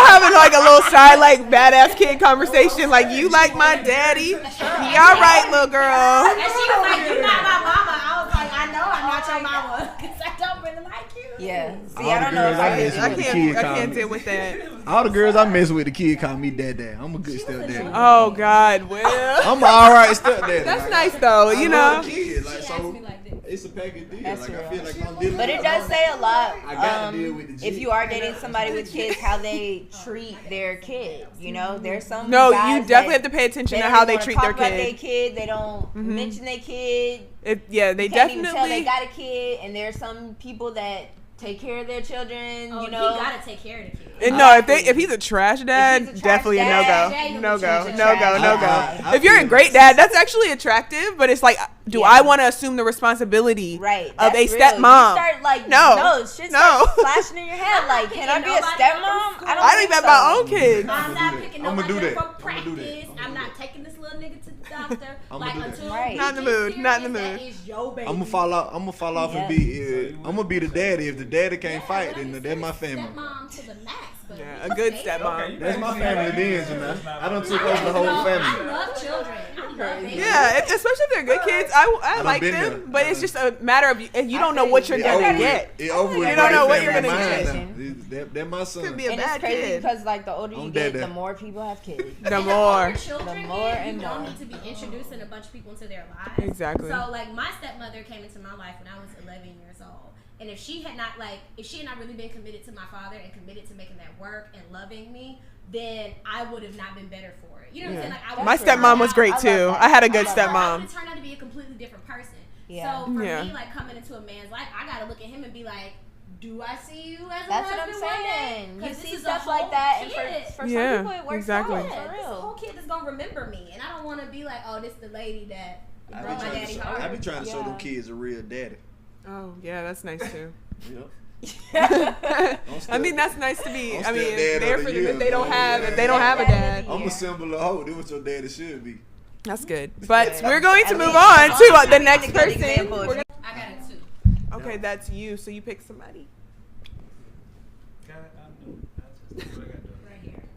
having like a little side, like badass kid conversation, like, "You like my daddy?" He alright, little girl. And she was like, "You're not my mama." I was like, "I know I'm not your mama because I don't really like you." Yeah. See, I don't know if I can't deal with that. All the girls I mess with, the kid call me dad. I'm a good stepdad. Oh God, Will. I'm an alright stepdad. That's nice though, you know. Kid, like, so it's a package deal. That's like real. I feel like I'm dealing. But it does say a lot. I gotta deal with the if you are dating somebody with kids, how they treat their kid. You know, there's some. No, guys you definitely have to pay attention to how they treat their kid. They don't mention their kid. They can't definitely even tell they got a kid. And there's some people that take care of their children. Oh, you know, you gotta take care of the kid. And no, if he's a trash dad, definitely a no go. If you're a great dad, that's actually attractive. But it's like, do I want to assume the responsibility of a stepmom? You start like shit starts flashing in your head. Like, can I be a stepmom? I don't even have my own kids. I'm not picking nobody up from practice. I'm not taking this little nigga to the doctor. Like, until not in the mood. Not in the mood. That is your baby. I'm gonna fall off and be. I'm gonna be the daddy. If the daddy can't fight, then that's my family. Stepmom to the max. A good stepmom. That's my family then, you know. I don't took over the whole family. I love children. Yeah, especially if they're good kids. I like them, but it's just a matter of you don't know what you're gonna get. You don't know what you're gonna get. That my son. Could be a and bad it's crazy kid. Because like the older you get, the more people have kids. The more and you don't need to be introducing a bunch of people into their lives. Exactly. So like my stepmother came into my life when I was 11 years old. And if she had not really been committed to my father and committed to making that work and loving me, then I would have not been better for it. You know what I'm saying? Like, my stepmom was great too. I had a good stepmom. I would turn out to be a completely different person. So for me, like coming into a man's life, I gotta look at him and be like, do I see you as a husband? That's what I'm saying. You see stuff like that, and for some people it works out. For real. This whole kid is gonna remember me, and I don't want to be like, oh, this is the lady that broke my daddy heart. I be trying to show them kids a real daddy. Oh yeah, that's nice too. I mean, that's nice to be. I mean, there for them if they don't have a dad. I'm a symbol of hope. That's what your daddy should be. That's good. But we're going to move on to the next person. I got it too. Okay, that's you. So you pick somebody.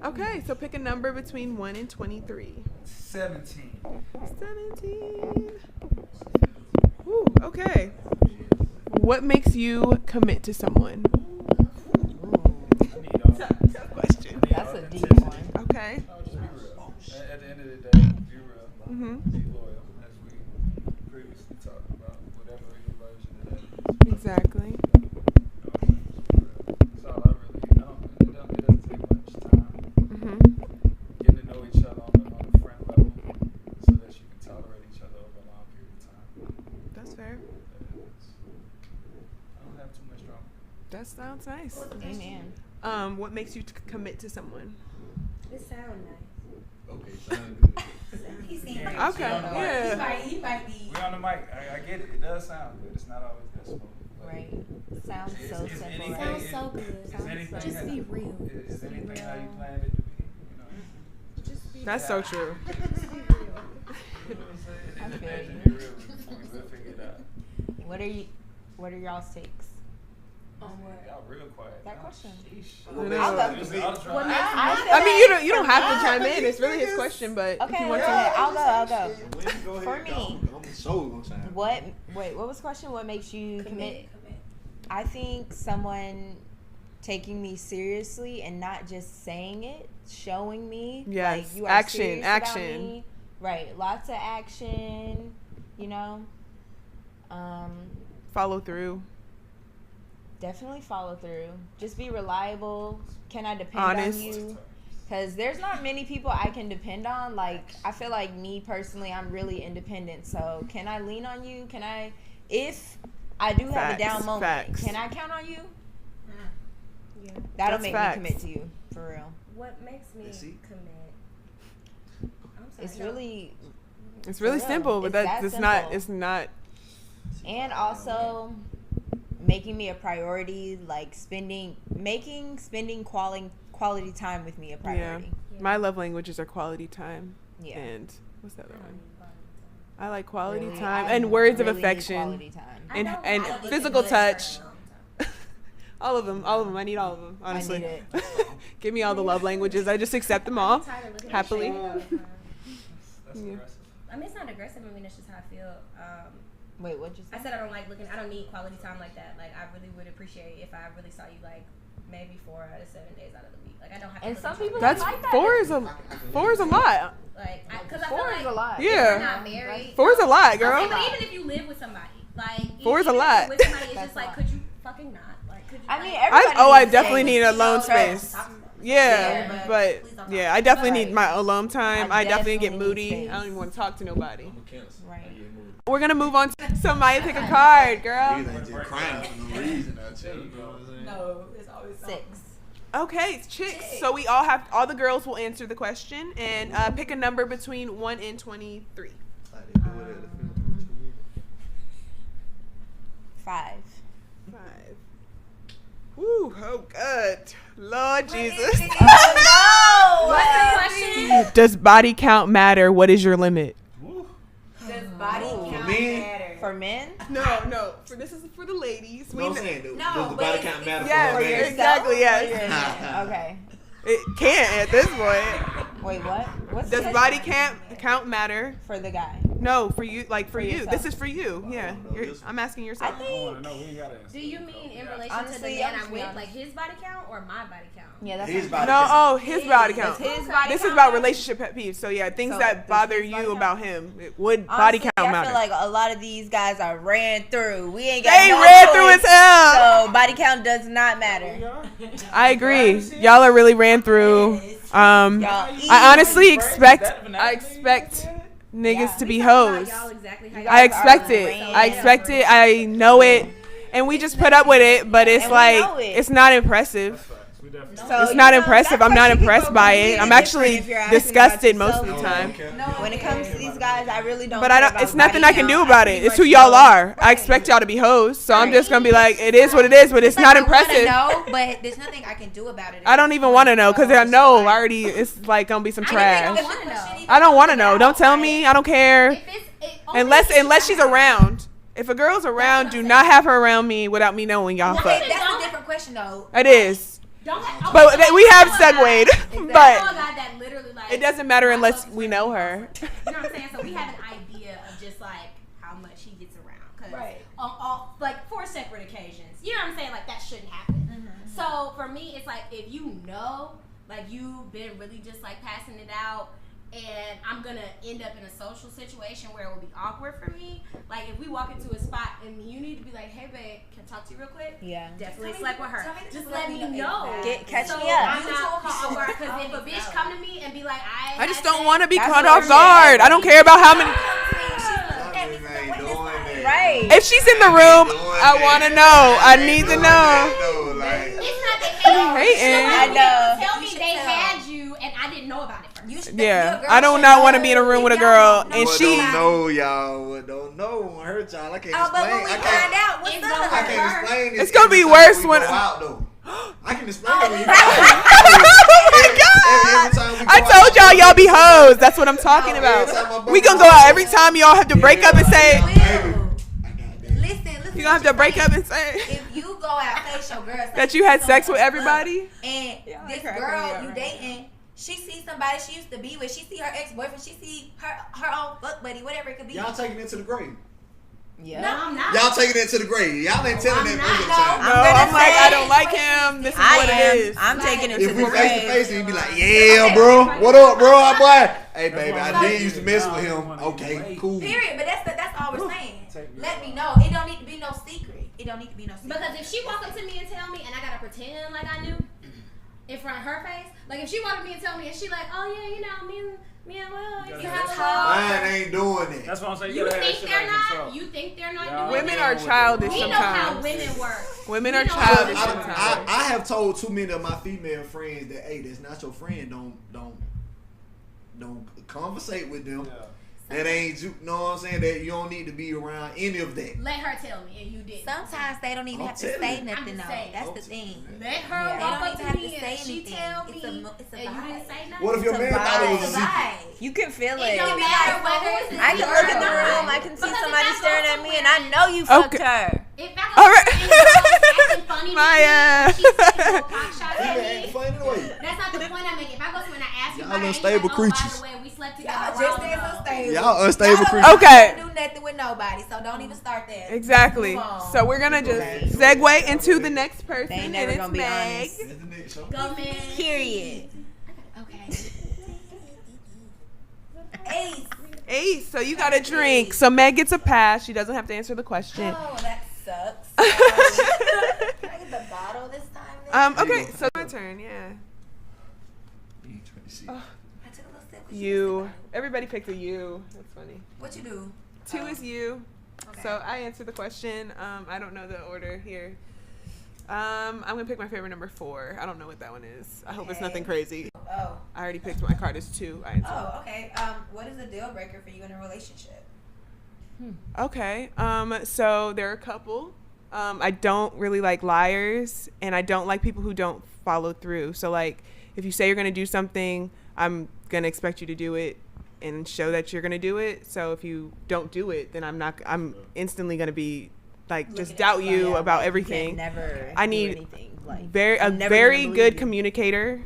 Okay, so pick a number between 1 and 23. 17. 17. Ooh, okay. What makes you commit to someone? Tough question. That's a deep one. Okay. At the end of the day, be real. Be loyal, as we previously talked about, whatever your version of that is. Exactly. That's all I really, it doesn't take much time. Getting to know each other on a friend level so that you can tolerate each other over a long period of time. That's fair. I don't have too much drama. That sounds nice. Amen. What makes you commit to someone? It sounds nice. Okay, sound good. Okay, yeah. He might be. We're on the mic. I get it. It does sound good. It's not always that smooth. Right. Sounds so simple. Sounds so good. Just be real. Is anything how you planned it to be? You know? Just be That's so true. You know what I'm saying? I feel Imagine you. be real. We'll figure it out. What are y'all's takes? Y'all real quiet. That question. I know. I'll go. I mean, you don't have to chime in. It's really his question, but if you want to. I'll go. For For me. I'm so gonna chime. What was the question? What makes you commit? I think someone taking me seriously and not just saying it, showing me. Yes, like, you are action, serious about action. me. Right, lots of action. You know. Follow through. Definitely follow through. Just be reliable. Can I depend Honest. on you? Because there's not many people I can depend on. Like, I feel like me personally, I'm really independent. So can I lean on you? Can I, if I do have a down moment, can I count on you? Yeah. That'll That's make facts. me commit to you, for real. What makes me commit? I'm sorry, It's no. It's For really real. simple, but It's that's that it's not. simple. It's not. And also making me a priority, like spending quality time with me a priority. Yeah. My love languages are quality time. Yeah. And what's the other one? I like quality Really, time I and words of really need affection quality time. and physical touch. All of them. I need all of them. Honestly, I need it. Give me all the love languages. I just accept them all happily. That's Yeah. aggressive. I mean, it's not aggressive. I mean, that's just how I feel. Wait, what'd you say? I said I don't need quality time like that. Like, I really would appreciate if I really saw you, like, maybe 4 out of 7 days out of the week. Like, I don't have to. And look some at you. people That's like that. 4 is a lot. Like, because I 4 feel is like a lot. if Yeah. you're not married. 4 is a lot, Okay, girl. but even if you live with somebody, like, 4 is a even if lot. you're with somebody, it's That's just a like, lot. could you fucking not? Like, could you? I mean, like, everybody I needs definitely space, need you alone know, space. trust. Yeah, Yeah, but please don't yeah, talk. I definitely Right. need my alone time. I I definitely get definitely need moody. space. I don't even want to talk to nobody. I'm a cancer. Right. I get moved. We're gonna move on to Maya. Pick a card, girl. Niggas ain't just crying for no reason. I tell you, you know what I'm saying? No, it's always 6. Okay, chicks. So we all the girls will answer the question and pick a number between 1 and 23. Like they do it at the funeral. 5. 5. Woo, oh good. Lord Jesus. No! What's the question? Does body count matter? What is your limit? Does body count men? matter? For men? No. This is for the ladies. You know what I'm saying? No, Does the but body it's- count matter Yes, for a man? exactly, yes. Or you're a man? Okay. It can't at this point. Wait, what? What's Does the body question? count matter? For the guy. No, for you, like for you. yourself. This is for you. Yeah, no, this- I'm asking yourself. I I want think. to know. We ain't got to answer. Do you mean in relation Honestly, to the I'm man just I'm being with, honest. like his body count or my body count? Yeah, that's His not- body No, count. his body Does count. his body This is count about matter? relationship pet peeves. So yeah, things So, that does bother his body you count? about him. Would body Honestly, count I matter? feel like a lot of these guys are ran through. We ain't got They no ran choice, through as hell. So body count does not matter. I agree. Y'all are really ran through. Y'all I honestly easy. expect niggas Yeah. to be About hoes. y'all exactly how You y'all I guys expect are it. ran I expect it. I know it. And we just put up with it, but it's And we like know it. it's not impressive. So it's not impressive. I'm not impressed by it. I'm actually disgusted most of the time. When it comes to these guys, I really don't. But I don't. It's nothing I can do about it. It's who y'all are. I expect y'all to be hoes, so I'm just gonna be like, it is what it is. But it's not impressive. No, but there's nothing I can do about it. I don't even want to know because I know already. It's like gonna be some trash. I don't want to know. Don't tell me. I don't care. Unless she's around. If a girl's around, do not have her around me without me knowing y'all fuck. That's a different question though. It is. But we have segued. But it doesn't matter unless we know her. You know what I'm saying? So we have an idea of just like how much he gets around. Right. Like 4 separate occasions. You know what I'm saying? Like that shouldn't happen. Mm-hmm. So for me, it's like if you know, like you've been really just like passing it out. And I'm going to end up in a social situation where it will be awkward for me. Like, if we walk into a spot and you need to be like, hey, babe, can I talk to you real quick? Yeah. Definitely slept with her. Just let me know. Catch me up. I'm not caught off guard. Because if a bitch come to me and be like, I just don't want to be caught off guard. I don't care about how many. Right. If she's in the room, I want to know. I need to know. It's not that hating. I know. Tell me they had you and I didn't know about it. Yeah, I do not want to be in a room with a girl and she. Don't know y'all. Don't know. Won't hurt y'all. I can't explain. But when we find out, what's up? I can't explain it. It's gonna be worse when. Out, though. I can explain it when you. Oh my god! I told y'all be hoes. That's what I'm talking about. We gonna go out every time y'all have to break up and say. Listen. You gonna have to break up and say. If you go out, face your girl that you had sex with everybody. And this girl you dating. She sees somebody she used to be with. She see her ex-boyfriend. She see her own fuck buddy, whatever it could be. Y'all taking it to the grave. Yeah. No, I'm not. Y'all taking it to the grave. Y'all ain't telling that time. No, I'm like, I don't like him. This is what it is. I'm taking it to the grave. If we face to face, and you be like, yeah, bro. What up, bro? I'm like, hey, baby, I did used to mess with him. Okay, cool. Period. But that's all we're saying. Let me know. It don't need to be no secret. Because if she walk up to me and tell me, and I gotta pretend like I knew in front of her face, like if she walk up to me and tell me, and she like, oh yeah, you know, me and Will, you have mine ain't doing it. That's what I'm saying. You think they're not? You think they're not doing it? Women are childish sometimes. We know how women work. Women are childish sometimes. I have told too many of my female friends that, hey, that's not your friend. Don't conversate with them. Yeah. That ain't you. Know what I'm saying? That you don't need to be around any of that. Let her tell me, and you did. Sometimes they don't even have to say nothing. Though. That's the thing. Let her walk up to me and she tell me, it's a and you didn't say nothing. What if your man thought it was a secret? You can feel it. It don't matter whether it's I can look in the room. I can see somebody staring at me, and I know you fucked her. If I go acting funny, Maya. She's a cock shot at me. That's not the point I'm making. If I go somewhere and I ask you, y'all unstable creatures. By the way, we slept together. Y'all unstable creatures. Okay. Don't do nothing with nobody, so don't even start there. Exactly. So we're gonna just segue into the next person. They ain't never gonna be Meg. honest. Go, Meg. Period. Okay. Ace. So you got a drink. So Meg gets a pass. She doesn't have to answer the question. Oh, that sucks. Can I get the bottle this time? Okay. So my turn. Yeah. You. Everybody picked a you. That's funny. What you do? 2 is you. Okay. So I answered the question. I don't know the order here. I'm gonna pick my favorite number 4. I don't know what that one is. I hope it's nothing crazy. Oh. I already picked my card is 2. Oh, okay. What is a deal breaker for you in a relationship? Okay. So there are a couple. I don't really like liars, and I don't like people who don't follow through. So like, if you say you're gonna do something, I'm gonna expect you to do it and show that you're gonna do it. So if you don't do it, then I'm instantly gonna be like just doubt you about everything. I need very good communicator,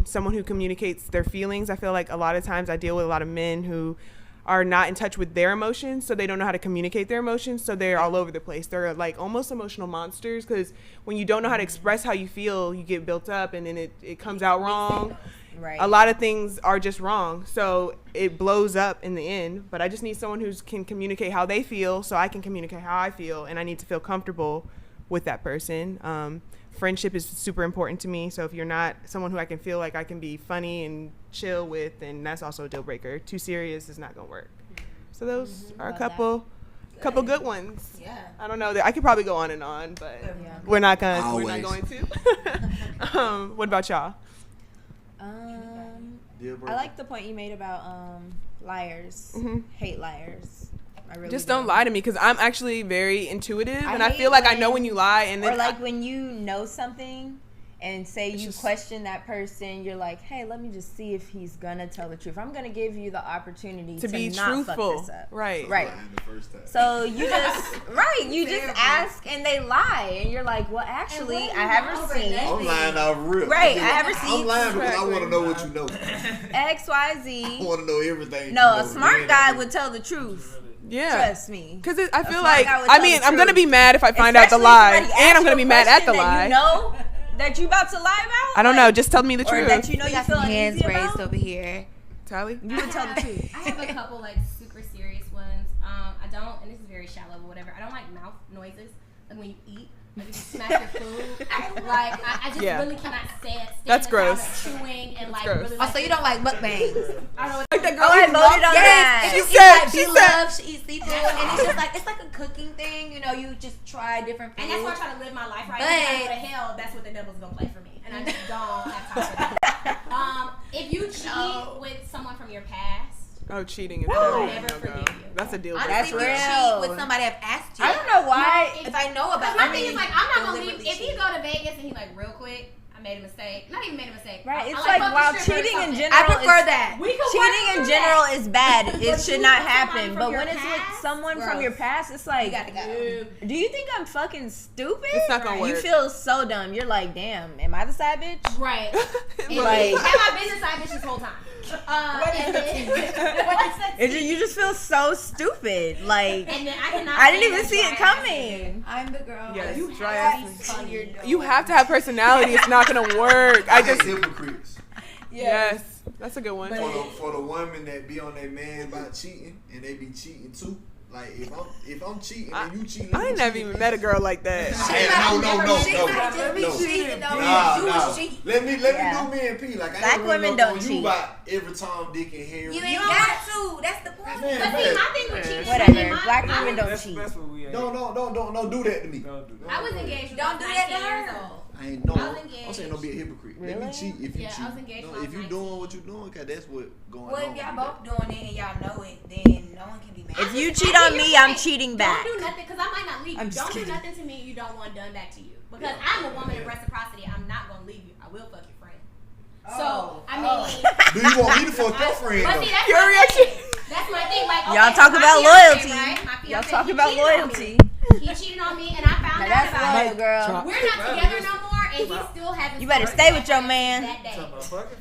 someone who communicates their feelings. I feel like a lot of times I deal with a lot of men who are not in touch with their emotions, so they don't know how to communicate their emotions, so they're all over the place. They're like almost emotional monsters, because when you don't know how to express how you feel, you get built up and then it comes out wrong. Right. A lot of things are just wrong, so it blows up in the end. But I just need someone who can communicate how they feel, so I can communicate how I feel, and I need to feel comfortable with that person. Friendship is super important to me, so if you're not someone who I can feel like I can be funny and chill with, then that's also a deal breaker. Too serious is not gonna work. So those are a couple. couple good ones. Yeah. I don't know. I could probably go on and on, but we're not going to. What about y'all? I like the point you made about liars. Hate liars. I really just don't lie to me because I'm actually very intuitive and I feel like I know when you lie. And then or like when you know something and say you question that person, you're like, hey, let me just see if he's gonna tell the truth. I'm gonna give you the opportunity to be not truthful. Fuck this up. Right. So you just just ask and they lie and you're like, well, actually, I have receipts. I'm lying off real. Right, I have receipts. I'm lying because I want to know what you know. XYZ. I want to know everything. No, a smart guy would tell the truth. Yeah. Trust me. Because I feel like, I'm going to be mad if I find out the lie. And I'm going to be mad at the lie. You know that you about to lie about? I don't know. Just tell me the truth. Or that you know you feel hands uneasy raised about? over here. Tally? You would tell the truth. I have a couple like super serious ones. I don't, and this is very shallow, but whatever. I don't like mouth noises. Like when you eat, like if you smack your food. I just really cannot stand. That's gross. Chewing and like gross. really. Oh, so you don't like mukbangs? I don't like that girl. I voted on that. She eats seafood, and it's just like it's like a cooking thing. You know, you just try different foods. And that's why I try to live my life right. But if I go to hell, that's what the devil's gonna play for me, and I just don't have time for that. If you cheat with someone from your past. Oh, cheating is never forgive you. That's a deal. Honestly, cheat with somebody I've asked you. I don't know why. If I know about, my thing is like I'm not gonna leave. If he go to Vegas and he like real quick, I made a mistake. Not even made a mistake. Right. It's like while cheating in general, I prefer that. Cheating in general is bad. It should not happen. But when it's with someone from your past, it's like, do you think I'm fucking stupid? It's not gonna work. You feel so dumb. You're like, damn, am I the side bitch? Right. Like, have I been the side bitch this whole time? You just feel so stupid. Like, and then I didn't even see it coming. I'm the girl. Yes, You have to have personality. It's not gonna work. I just hypocrites. Yes, that's a good one. For the women that be on their man about cheating and they be cheating too. Like if I'm cheating and you cheating, I ain't never even met a girl like that. No. Let me do me and P. Like Black women don't cheat. You about every Tom, Dick, and Harry. You ain't got to. That's the point. But see, my thing with cheating. Whatever. Black women don't cheat. Don't do that to me. I was engaged. Don't do that to her. I ain't know. I'm saying don't be a hypocrite. Really? Let me cheat if you cheat. I was engaged. No, if you doing what you doing, cause that's what going on. Well, if y'all both doing it and y'all know it, then no one can be mad. If you cheat on me, I'm cheating back. Don't do nothing, because I might not leave you. Don't do nothing to me you don't want done back to you. Because I'm a woman of reciprocity. I'm not going to leave you. I will fuck your friend. So, I mean. Do you want me to fuck your friend? But see, that's my thing. Like, okay, y'all talk about fiance, loyalty. Right? Y'all talk about loyalty. He cheated on me, and I found out about it. Girl. We're not together no more, and he still hasn't. You better stay with your man. That day.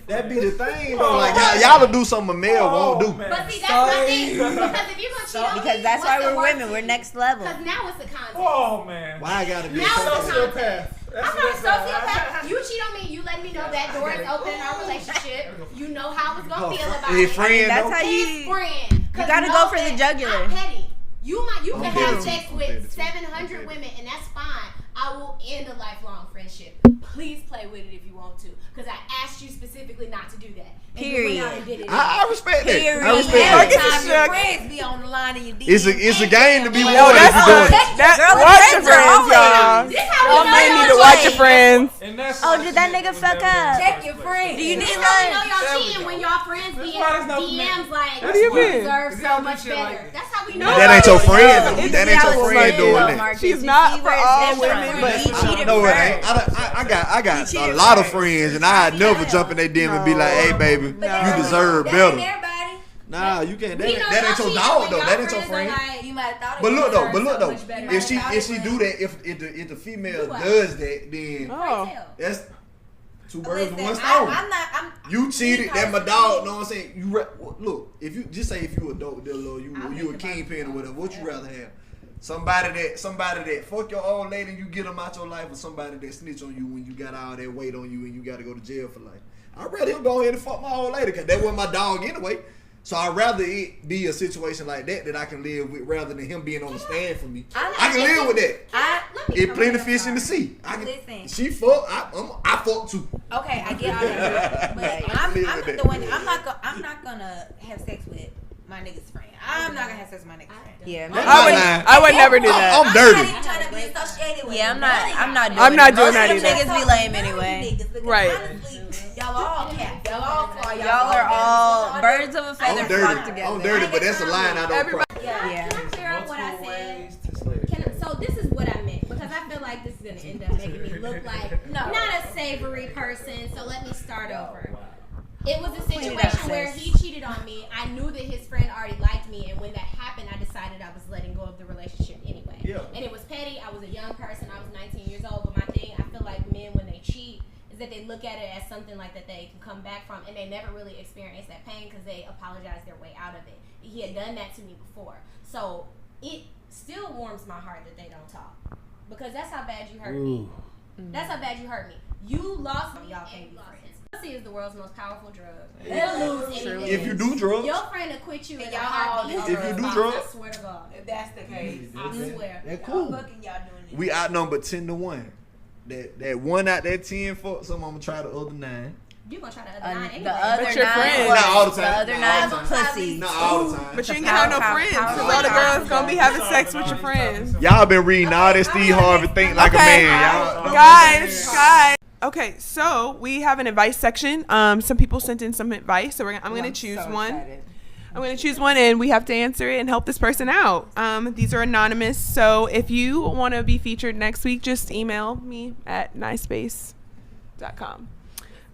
That be the thing, though. Like y'all will do something a male won't do. But see, that's my thing. Because if you're gonna cheat on me, because that's why we're women. We're next level. Because now it's a contest. Oh man. Why I gotta be a sociopath? I'm not a sociopath. You cheat on me, you let me know that door is open in our relationship. You know how I was gonna feel about it. Friend, that's how his friend. You gotta go for the jugular. I'm petty. You can have sex with 700 women, and that's fine. I will end a lifelong friendship. Please play with it if you want to, because I asked you specifically not to do that. And Period. You went out and did it. I respect that. Period. I respect that. Your friends be on the line of your D. It's a game to be won. That's good. Watch your friends, y'all. Y'all may need to watch your friends. Oh, did that nigga fuck up? Check your friends. Do you need You lunch? know y'all cheating when y'all friends be in DMs like, What do you mean? deserve so much better. That's how we know. That ain't your friend. That ain't your friend doing that. She's not for all women, but he cheated No, it ain't. first. I got a lot of friends, and I never jump in their DM and be like, "Hey, baby, you deserve better." Everybody. Nah, you can't. That ain't your dog though. That ain't your friend. You might have thought it But look though, so if she do that, if the female does that, then that's two birds with one stone. You cheated, that my dog. Know what I'm saying? Look, if you just say if you a dope dealer, or you a kingpin or whatever, what you rather have? Somebody that fuck your old lady and you get them out your life, or somebody that snitch on you when you got all that weight on you and you got to go to jail for life. I'd rather him go ahead and fuck my old lady because that was my dog anyway. So I'd rather it be a situation like that I can live with rather than him being on the stand for me. I can live with that. It plenty of fish in the sea. Listen. She fuck, I fuck too. Okay, I get all that. But I'm not gonna have sex with my nigga's friend. I'm not gonna have sex with my nigga's friend. Yeah, I would never do that. I'm dirty. I'm not trying to be associated with. Yeah, I'm not doing that either. Niggas be lame anyway. Right. Honestly, y'all all cap. Y'all are all birds of a feather flock together. I'm dirty, but that's a line I don't cross. Yeah. Can I clear up what I said? So this is what I meant, because I feel like this is gonna end up making me look like not a savory person. So let me start over. It was a situation where he cheated on me. I knew that his friend already liked me, and when that happened, I decided I was letting go of the relationship anyway. Yeah. And it was petty. I was a young person. I was 19 years old. But my thing, I feel like men, when they cheat, is that they look at it as something like that they can come back from, and they never really experience that pain because they apologize their way out of it. He had done that to me before. So it still warms my heart that they don't talk, because that's how bad you hurt me. That's how bad you hurt me. You lost me. Y'all can't be friends. Pussy is the world's most powerful drug. They'll lose anything. If you do drugs, Your friend will quit you in a y'all heartbeat. all do If you do drugs, I swear to God. If that's the case, I swear. that's cool. fucking y'all doing it. We outnumbered 10-1. That one out that 10 fuck some. I'm gonna try the other 9. You gonna try the other 9 anyway. The other But your 9 friends. Not all the The time. other Not all 9 the time. pussies. Not all the time. But you ain't gonna have no friends, because all the girls gonna be having sex with your friends. Y'all been reading all that Steve Harvey think like a Okay. man, y'all. Guys. Okay, so we have an advice section. Some people sent in some advice, so I'm gonna choose one. I'm gonna choose one, and we have to answer it and help this person out. These are anonymous, so if you want to be featured next week, just email me at NAISPACE.com.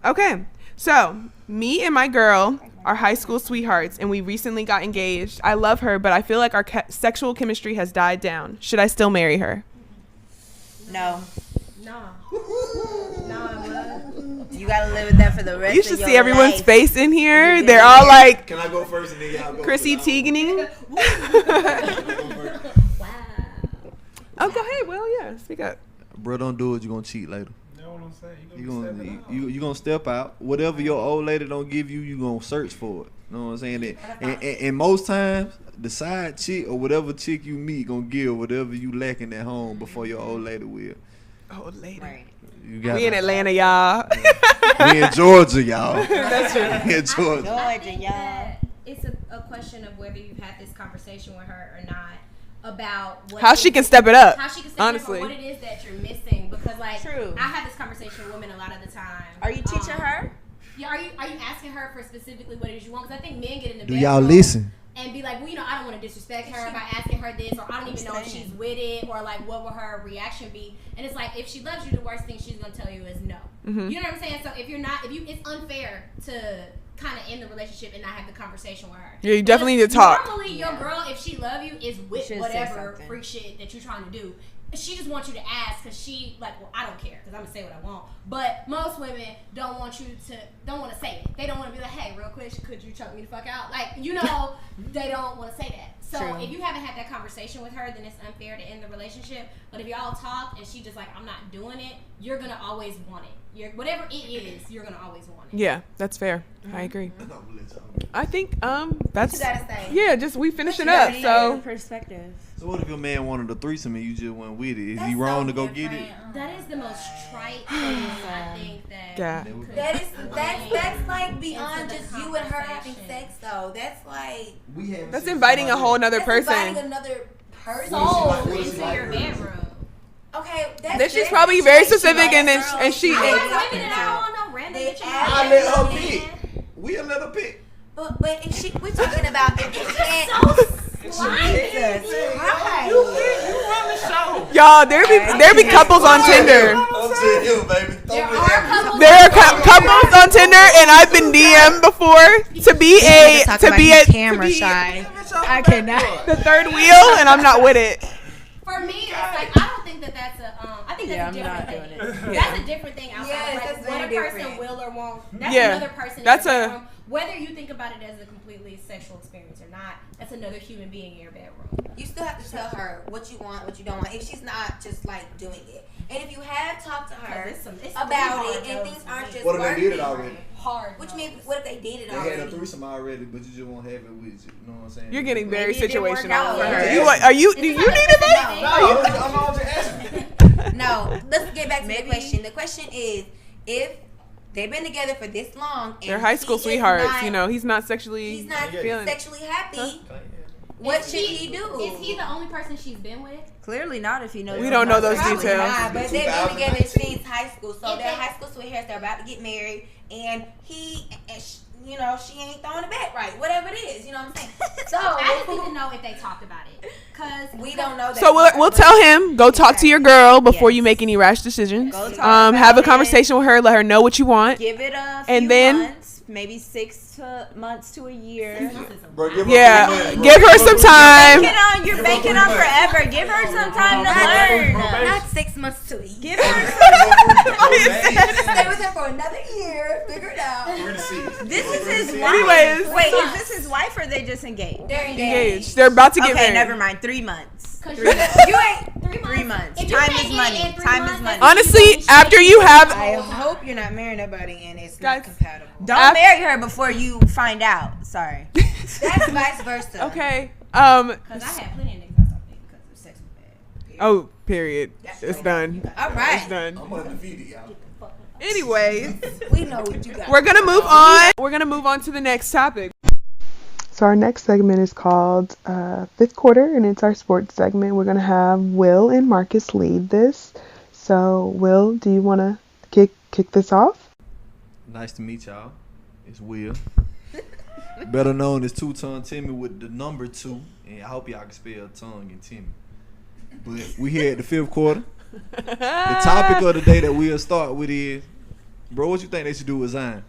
Okay, so me and my girl are high school sweethearts, and we recently got engaged. I love her, but I feel like our sexual chemistry has died down. Should I still marry her? No. Nah. You gotta live with that for the rest You of should your see everyone's life. face in here. They're all like Can I go first and then y'all go? Chrissy Teigening. Wow. Oh, go ahead. Well, yeah. Speak up. Bro, don't do it. You're gonna cheat later. You know what I'm saying? You gonna step out. Whatever your old lady don't give you, you gonna search for it. You know what I'm saying? And most times, the side chick or whatever chick you meet gonna give whatever you lacking at home before your old lady will. Old lady. Right. We in Atlanta, y'all. We in Georgia, y'all. That's true. We in Georgia. I think that it's a question of whether you've had this conversation with her or not about what How she can step it up. How she can step Honestly. it up, what it is that you're missing. Because like, True. I have this conversation with women a lot of the time. Are you teaching her? Yeah. Are you asking her for specifically what it is you want? Because I think men get in the Do bedroom y'all listen? and be like, well, I don't want to disrespect her by asking her this, or I don't even know if she's with it, or like, what will her reaction be? And it's like, if she loves you, the worst thing she's gonna tell you is no. Mm-hmm. You know what I'm saying? So if you're not, it's unfair to kind of end the relationship and not have the conversation with her. Yeah, you definitely need to talk. Normally, your girl, if she love you, is with Should say whatever something. freak shit that you're trying to do. She just wants you to ask because she like, well, I don't care because I'm gonna say what I want. But most women don't want to say it. They don't want to be like, hey, real quick, could you choke me the fuck out? Like, they don't want to say that. So True. if you haven't had that conversation with her, then it's unfair to end the relationship. But if y'all talk and she just like, I'm not doing it, you're gonna always want it. Whatever it is, you're gonna always want it. Yeah, that's fair. I agree. I think that's What you gotta say? yeah. Just we finishing up. So Perspective. So what if your man wanted a threesome and you just went with it? Is he wrong to go get it? That is the most trite thing I think that. yeah. That's like beyond just you and her having sex though. That's like That's inviting a whole nother person. inviting another person. Soul What is she into like? your bedroom. Okay, that's Then she's probably very specific, and then and she. I like women that I don't know random They bitches. I let her pick. We'll let her pick. But if we're talking about if she can't. Y'all, there be couples on Tinder. I'm saying you, baby. There are couples on Tinder, and I've been DM'd before to be camera shy. I cannot. the third wheel, and I'm not with it. For me, it's like I don't think that's a. I think that's a different thing. That's a different thing outside. Yes, Like that's what a very person different. will or won't. That's Yeah, another person. that's in your a- bedroom. Whether you think about it as a completely sexual experience or not, that's another human being in your bedroom. You still have to tell her what you want, what you don't want. If she's not just like doing it, and if you have talked to her It's about hard it and no's things for aren't me. just What if they did it working, already? Hard. Which no's. means what if they did it They had a already? threesome already, but you just won't have it with you. You know what I'm saying? You're getting very Maybe it didn't work situational out for for her. her. You are you? Do you need advice? No, I'm all just asking. No, let's get back to the question. The question is, if They've been together for this long. And they're high school sweethearts. He's not sexually. He's not sexually happy. Huh? What should he do? Is he the only person she's been with? Clearly not. If you know, we don't know those details. Not, but they've been together since high school, so they're high school sweethearts. They're about to get married, and she ain't throwing it back right. Whatever it is, you know what I'm saying. So I just need to know if they talked about it, cause we don't know that. So we'll tell him, go talk to your girl before you make any rash decisions. Have a conversation with her. Let her know what you want. Give it a few months, maybe 6 months to a year. Give her some time. You're banking on forever. Give her some time to learn. Not 6 months to a year. Give her some stay with her for another year. Figure it out. This is his wife. Anyways. Wait, is this his wife or are they just engaged? They're engaged. They're about to get married. Okay, never mind. 3 months. 3 months. You ain't 3 months. Time is money. Time is money. Honestly, after you have... I hope you're not marrying nobody and it's not compatible. Don't marry her before you find out. Sorry. That's vice versa. Okay. Because I had plenty of niggas I stopped dating because the sex was bad. Oh, period. It's done. All right. It's done. I'm undefeated, y'all. Anyways, we know what you got. We're gonna move on. We're gonna move on to the next topic. So our next segment is called Fifth Quarter, and it's our sports segment. We're gonna have Will and Marcus lead this. So, Will, do you want to kick this off? Nice to meet y'all. It's Will. Better known as Two-Tongue Timmy with the number 2. And I hope y'all can spell tongue and Timmy. But we here at the fifth quarter. The topic of the day that we'll start with is, bro, what you think they should do with Zion?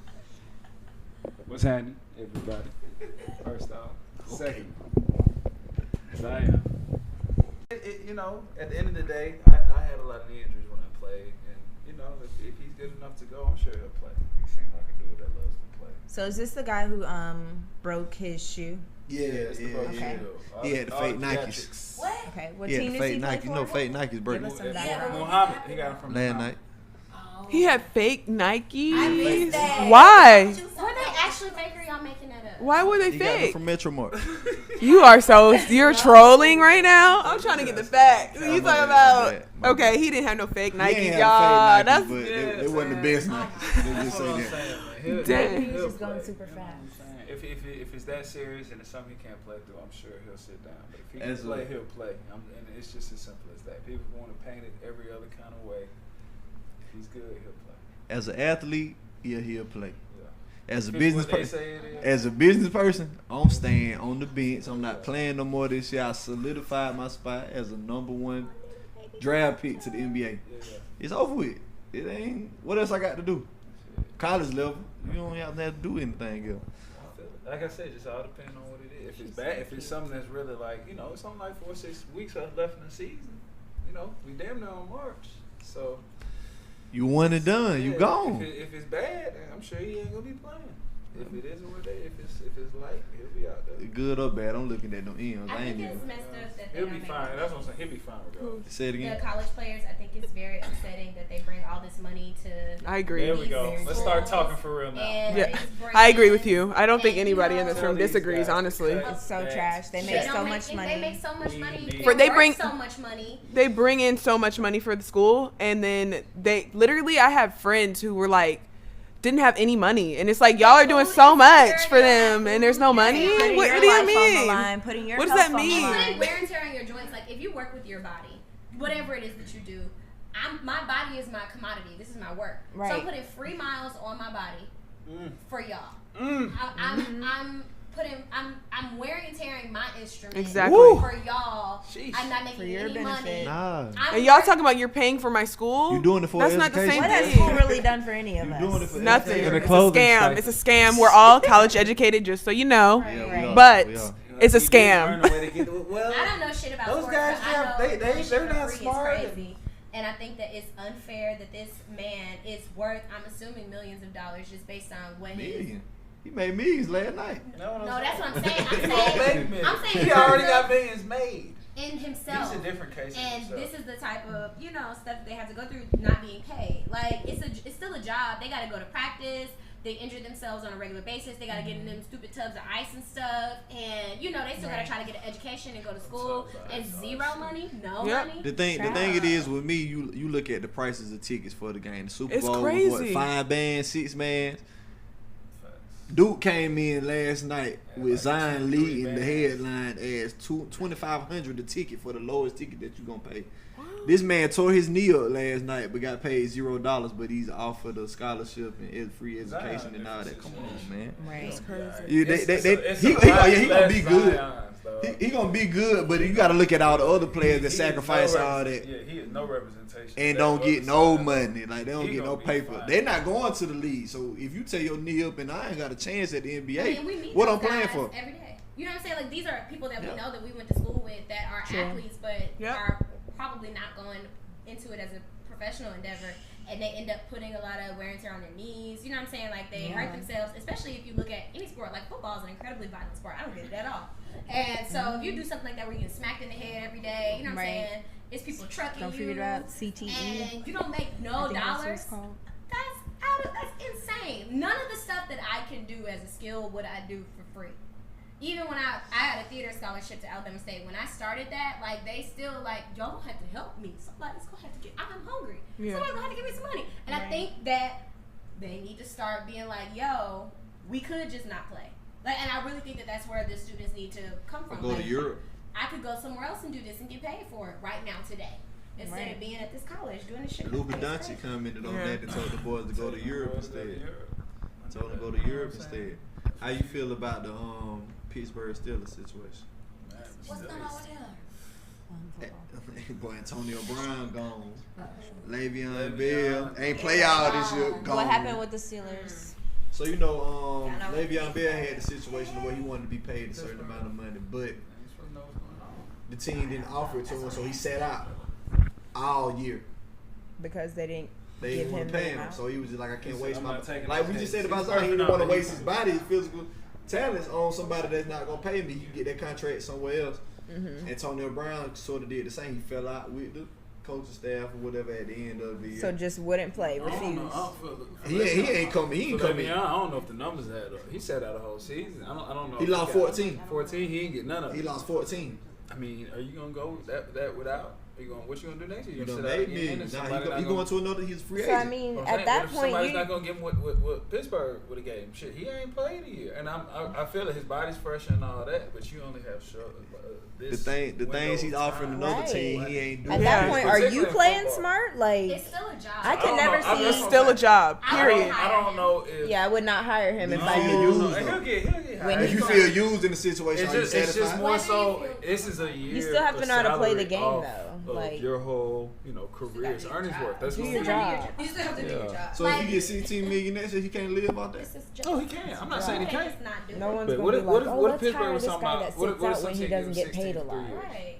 What's happening, everybody? First off. Second, Zion. At the end of the day, I had a lot of knee injuries when I played. And, if he's good enough to go, I'm sure he'll play. He seems like a dude that loves to play. So is this the guy who broke his shoe? Yeah. Okay. He had the fake Nikes. What? Okay. What He team had the does fake he play Nikes. for? No, fake Nikes break. Muhammad. He got him from last night. He had fake Nikes. I missed that. Why? Were they actually fake or y'all making that up? Why were they He got them fake? from Metro Mart. You're trolling right now? I'm trying to get the facts. You talking about, okay, he didn't have no fake Nikes, y'all. That's good. They wasn't the best Nikes. They just say that. Damn. He's just going super fast. If it's that serious and it's something he can't play through, I'm sure he'll sit down. But if he can play, he'll play. And it's just as simple as that. People want to paint it every other kind of way. If he's good, he'll play. As an athlete, he'll play. Yeah. As a business person, I'm staying on the bench. I'm not playing no more this year. I solidified my spot as a number 1 draft pick to the NBA. It's over with. It ain't. What else I got to do? College level, you don't have to do anything else. Like I said, just all depending on what it is. If it's bad, if it's something that's really like, it's only like 4 or 6 weeks left in the season. We damn near on March. So you one and done. You gone. If it's bad, I'm sure he ain't gonna be playing. If it isn't what if it's light, he'll be out there. Good or bad, I'm looking at them ends. I think it's messed up that he'll be fine. That's what I'm saying. He'll be fine regardless. Say it again. The college players, I think it's very upsetting that they bring all this money to. I agree. There we go. Let's start talking for real now. Yeah, I agree with you. I don't think anybody in this room disagrees, honestly. It's so trash. They make so much money. They make so much money. They bring so much money. They bring in so much money for the school, and then I have friends who were like, didn't have any money, and it's like y'all are doing so much for them, and there's no money. What do you mean? What does that mean? Putting wear and tear on your joints. Like if you work with your body, whatever it is that you do, my body is my commodity. This is my work. Right. So I'm putting free miles on my body for y'all. I'm wearing and tearing my instrument exactly for y'all. Sheesh. I'm not making any money. Nah. And y'all talking about you're paying for my school? You doing it for That's education? not the same What thing. has school really done for any of us? Doing it for Nothing. education. It's a scam. It's a scam. We're all college educated, just so you know. Yeah, but we are. it's a scam. Well, I don't know shit about those sports, guys, but I know they're not free is smart. crazy. And I think that it's unfair that this man is worth, I'm assuming, millions of dollars just based on what Million. He made millions last night. No, that's what I'm saying. I'm saying he already got millions made. In himself. He's a different case. And this is the type of, stuff they have to go through not being paid. Like, it's still a job. They got to go to practice. they injure themselves on a regular basis. They got to get in them stupid tubs of ice and stuff. And, you know, they still got to try to get an education and go to school. And zero money, no money. The thing it is with me, you look at the prices of tickets for the game. The Super Bowl was what, 5 bands, 6 bands? Duke came in last night with Zion leading the headline as $2,500 a ticket for the lowest ticket that you're going to pay. Wow. This man tore his knee up last night but got paid $0, but he's offered a scholarship and free education and all that. Come on, man. Right. That's crazy. He going to be good. He going to be good, but you got to look at all the other players that sacrifice all that. Yeah, he has no representation. And don't get no money. Like, they don't get no paper. They're not going to the league. So, if you tear your knee up and I ain't got a chance at the NBA, what I'm playing for? Every day. You know what I'm saying? Like, these are people that we know that we went to school with that are athletes, but are probably not going into it as a professional endeavor. And they end up putting a lot of wear and tear on their knees. You know what I'm saying? Like, they hurt themselves, especially if you look at any sport. Like, football is an incredibly violent sport. I don't get it at all. And so, if you do something like that where you get smacked in the head every day, you know what I'm saying? It's people trucking don't forget about CTE. And you don't make no dollars. That's insane. None of the stuff that I can do as a skill would I do for free. Even when I had a theater scholarship to Alabama State, when I started that, like, they still like, y'all gonna have to help me. Somebody's gonna have to get. I'm hungry. Somebody's gonna have to give me some money. And I think that they need to start being like, yo, we could just not play. Like, and I really think that that's where the students need to come from. Or go to Europe. I could go somewhere else and do this and get paid for it right now today. Instead of being at this college doing this shit. Luka Doncic commented on that and told the boys to go to Europe instead. Told them to go to Europe instead. How you feel about the Pittsburgh Steelers situation? What's going on with him? Boy, Antonio Brown gone. Le'Veon Bell ain't play all this year. Gone. What happened with the Steelers? So you know, Le'Veon Bell had the situation where he wanted to be paid a certain amount of money, but the team didn't offer it to him, so he sat out all year because they didn't give him pay him. So he was just like, I can't waste my like we just said about Zion. He didn't want to waste his body, his physical talents on somebody that's not gonna pay me. You can get that contract somewhere else. Antonio Brown sort of did the same. He fell out with the coaching staff or whatever at the end of the year. So just wouldn't play. Refused. He ain't coming. He ain't coming. I don't know if the numbers add up. He sat out the whole season. I don't know. He lost 14. 14. He didn't get none of it. He lost 14. I mean, are you gonna go that without? What you gonna do next year? You gonna sit out again? He going to another. He's free agent. So I mean, at that point, somebody's not gonna give him what Pittsburgh would have gave him. Shit, he ain't played a year, and I feel that his body's fresh and all that, but you only have the things he's offering another team, he ain't doing. At that point, are you playing smart? Like, it's still a job. I can never see. It's still a job. Period. I don't know if. Yeah, I would not hire him if I knew. He'll get hired. If you feel used in the situation, are you satisfied? It's just more so. This is a year. You still have to know how to play the game, though. Like your whole, career's earnings worth. That's do your job. You still have to do your job. So if you get 16 million next year, he can't live off that. Oh, he can. I'm not saying he can't. No one's gonna be like, oh, let's hire this guy that sits out when he doesn't get paid a lot.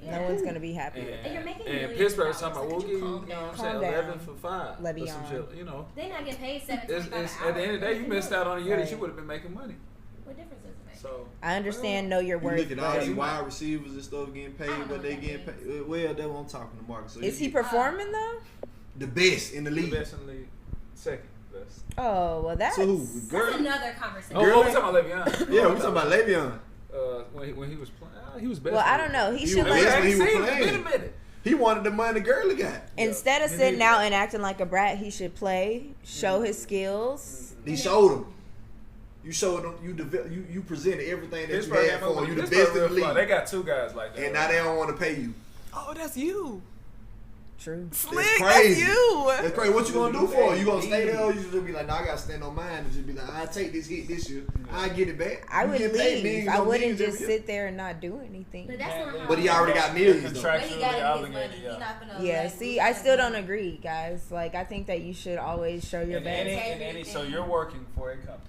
No one's gonna be happy with that. And Pittsburgh was talking about, we'll give you, you know what I'm saying, 11 for 5. Le'Veon. You know. They're not getting paid $17 At the end of the day, you missed out on a year that you would have been making money. What difference does it make? So I understand, know your worth. Look at all these wide receivers and stuff getting paid, but they getting paid. Well, that's what I'm talking to Marcus. So is he performing though? The best in the league. The best in the league. Second best. Oh well, that's that's another conversation. Oh, we're talking about Le'Veon. Yeah, we're talking about Le'Veon. When he was playing, he was best. Well, I don't know. He should like when he was playing. He wanted the money Gurley got. Instead of sitting out and acting like a brat, he should play, show his skills. He showed him. You showed them. You presented everything that you had for him. You the best in the league. They got 2 guys like that. And now they don't want to pay you. Oh, that's you. True. Slick, crazy. that's you. That's crazy. What you gonna do for it? You gonna stay there or you just be like, no, I gotta stand on mine and just be like, I take this hit this year. I get it back. I would leave. I wouldn't just sit there and not do anything. But that's not how. But he already got millions. But he got his money. He's not gonna. Yeah. See, I still don't agree, guys. Like, I think that you should always show your best. So you're working for a company.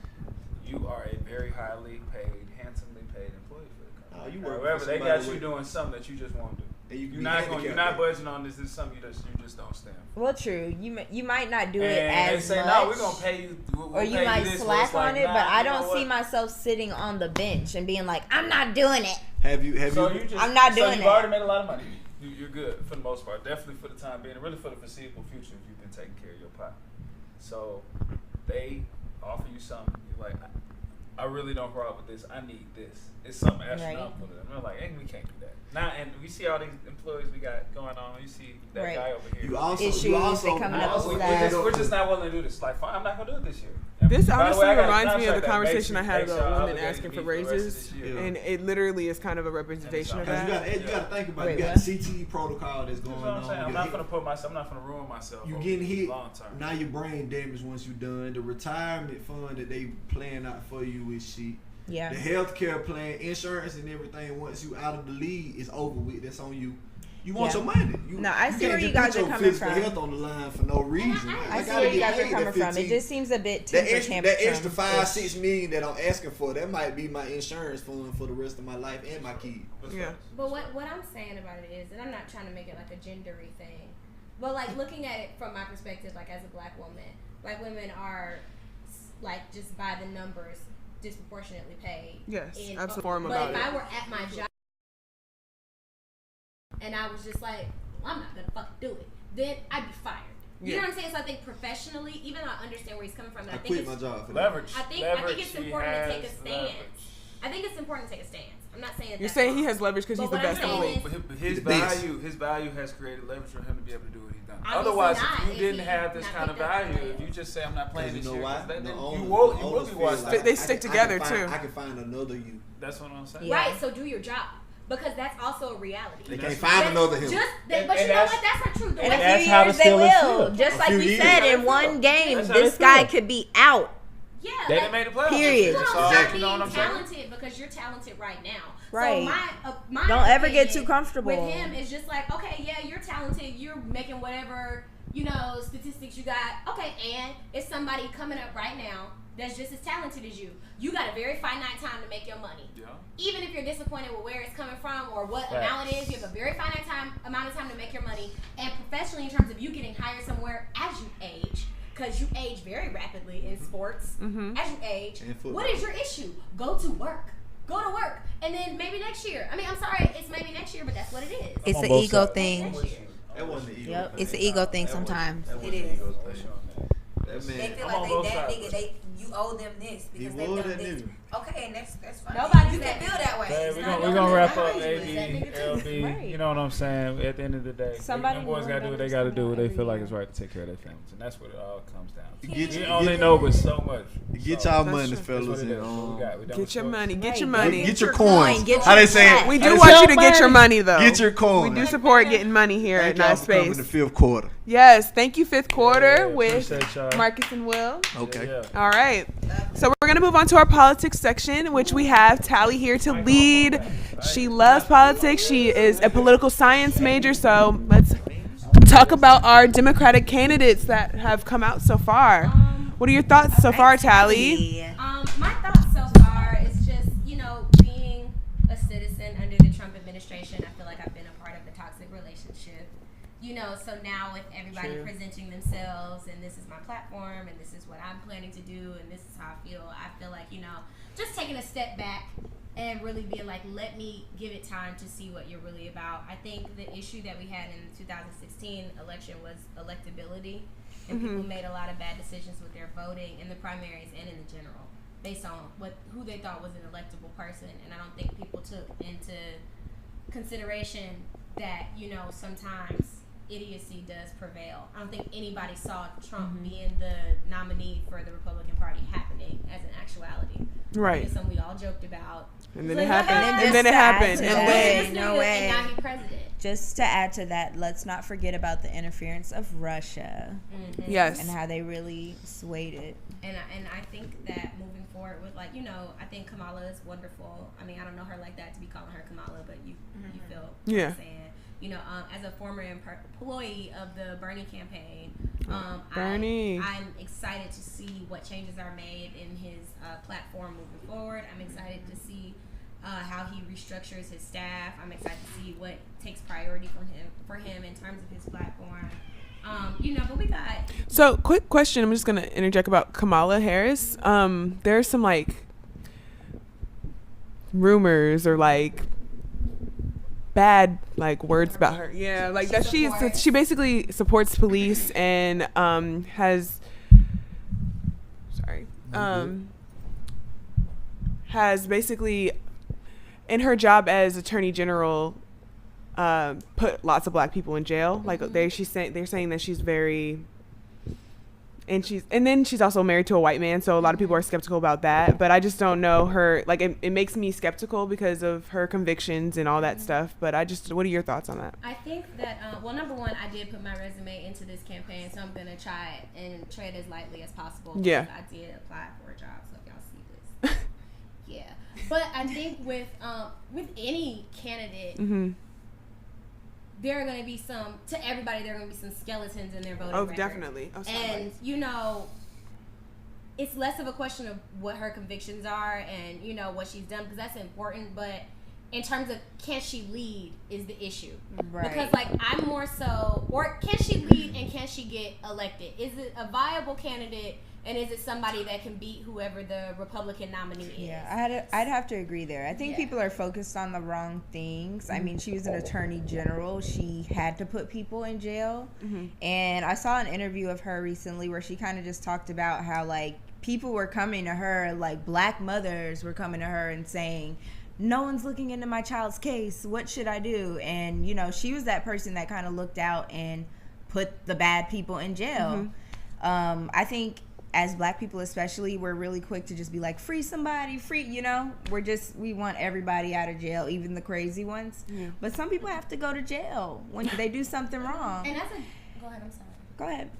You are a very highly paid, handsomely paid employee for the company. However, they got you doing something that you just won't do. You're not budging on this. This is something you just don't stand for. Well, true. You might not do it and as they say, much. No, we're gonna pay you. Or you might slack on it, but I don't see myself sitting on the bench and being like, I'm not doing it. Have you? I'm not doing it. You've already made a lot of money. You're good for the most part. Definitely for the time being, and really for the foreseeable future if you've been taking care of your pot. So they offer you something, you're like, I really don't rock with this. I need this. It's something astronomical to them. They're like, hey, we can't do that. Now, and we see all these employees we got going on. You see that guy over here. You also we're just not willing to do this. Like, fine, I'm not gonna do it this year. This honestly reminds me of the conversation I had about women asking for raises, and it literally is kind of a representation of that. You got to think about it. You got the CTE protocol that's going on. I'm not gonna ruin myself. You getting hit long term. Now your brain damage once you're done. The retirement fund that they plan out for you is shit. Yeah. The healthcare plan, insurance, and everything. Once you out of the league, it's over with. That's on you. You want your money. I see where you guys are coming from. Health on the line for no reason. I see where you guys are coming from. It just seems a bit too that extra $5-6 million that I'm asking for, that might be my insurance fund for the rest of my life and my kids. Yeah. But what I'm saying about it is, and I'm not trying to make it like a gendery thing, but like looking at it from my perspective, like as a black women are like just by the numbers disproportionately paid. Yes, absolutely. But if I were at my job and I was just like, well, I'm not gonna fucking do it, then I'd be fired. You know what I'm saying? So I think professionally, even though I understand where he's coming from, I quit my job for leverage. I think it's important to take a stance. I think it's important to take a stance. I'm not saying you're saying he has leverage because he's the best in the league. His value has created leverage for him to be able to do what he's done. Otherwise, if you didn't have this kind of value, if you just say I'm not playing this year, you will be watched. They stick together too. I can find another you. That's what I'm saying. Right. So do your job. Because that's also a reality. They can't find another him. But you know what? That's not true. In a few years, they will. Just like you said, in one game, this guy could be out. Yeah. They didn't make the playoffs. Period. You know what I'm talented because you're talented right now. Right. So my don't ever get too comfortable. With him, it's just like, okay, yeah, you're talented. You're making whatever, statistics you got. Okay, and it's somebody coming up right now that's just as talented as you. You got a very finite time to make your money. Yeah. Even if you're disappointed with where it's coming from or what amount it is, you have a very finite amount of time to make your money. And professionally, in terms of you getting hired somewhere as you age, because you age very rapidly in sports, as you age, what is your issue? Go to work. Go to work. And then maybe next year. I mean, I'm sorry, it's maybe next year, but that's what it is. It's an ego thing. That wasn't the ego. Yep. It's an ego thing sometimes. It is. That man. They feel like they that nigga. You owe them this because they've done this. Okay, and that's fine. You can feel that way. We're gonna wrap up AB, LB. You know what I'm saying? At the end of the day, them boys gotta do what they gotta do. What they feel like is right to take care of their families, and that's what it all comes down to. You only know but so much. Get y'all money, fellas. Get your money. Get your money. Get your coins. How they say it? We do want you to get your money, though. Get your coins. We do support getting money here at NAISPACE. In the fifth quarter. Yes, thank you, fifth quarter with Marcus and Will. Okay. All right. So we're gonna move on to our politics section, which we have Tally here to lead. She loves politics. She is a political science major. So let's talk about our Democratic candidates that have come out so far. What are your thoughts so far, Tally? My thoughts so far is just, being a citizen under the Trump administration, I feel like I've been a part of the toxic relationship. So now with everybody presenting themselves and this is my platform and this is what I'm planning to do and this is how I feel like, just taking a step back and really being like, let me give it time to see what you're really about. I think the issue that we had in the 2016 election was electability, and people made a lot of bad decisions with their voting in the primaries and in the general based on who they thought was an electable person, and I don't think people took into consideration that, sometimes idiocy does prevail. I don't think anybody saw Trump being the nominee for the Republican Party happening as an actuality. Right. It's something we all joked about. And then it happened. And then it happened. No way. And now he's president. Just to add to that, let's not forget about the interference of Russia. Yes. And how they really swayed it. And I think that moving forward with, I think Kamala is wonderful. I mean, I don't know her like that to be calling her Kamala, but you feel what I'm saying. As a former employee of the Bernie campaign, I'm excited to see what changes are made in his platform moving forward. I'm excited to see how he restructures his staff. I'm excited to see what takes priority for him in terms of his platform. But we got. So, quick question. I'm just gonna interject about Kamala Harris. There's some rumors or bad words about her. Yeah, that she basically supports police and has has basically, in her job as Attorney General, put lots of black people in jail. Like they're saying that she's very, and then she's also married to a white man, so a lot of people are skeptical about that. But I just don't know her. Like it makes me skeptical because of her convictions and all that stuff. But what are your thoughts on that? I think that well, number one, I did put my resume into this campaign, so I'm gonna try it and tread as lightly as possible. Yeah, I did apply for a job, so if y'all see this, yeah. But I think with any candidate. Mm-hmm. There are going to be to everybody, there are going to be some skeletons in their voting record. Definitely. And, it's less of a question of what her convictions are and, what she's done, because that's important. But in terms of can she lead is the issue. Right. Because, I'm more so, or can she lead and can she get elected? Is it a viable candidate? And is it somebody that can beat whoever the Republican nominee is? Yeah, I'd have to agree there. I think people are focused on the wrong things. I mean, she was an attorney general. She had to put people in jail. Mm-hmm. And I saw an interview of her recently where she kind of just talked about how, people were coming to her, black mothers were coming to her and saying, no one's looking into my child's case. What should I do? And, she was that person that kind of looked out and put the bad people in jail. Mm-hmm. I think as black people especially, we're really quick to just be like, free somebody, free, we want everybody out of jail, even the crazy ones. Yeah. But some people have to go to jail when they do something wrong. And go ahead, I'm sorry. Go ahead.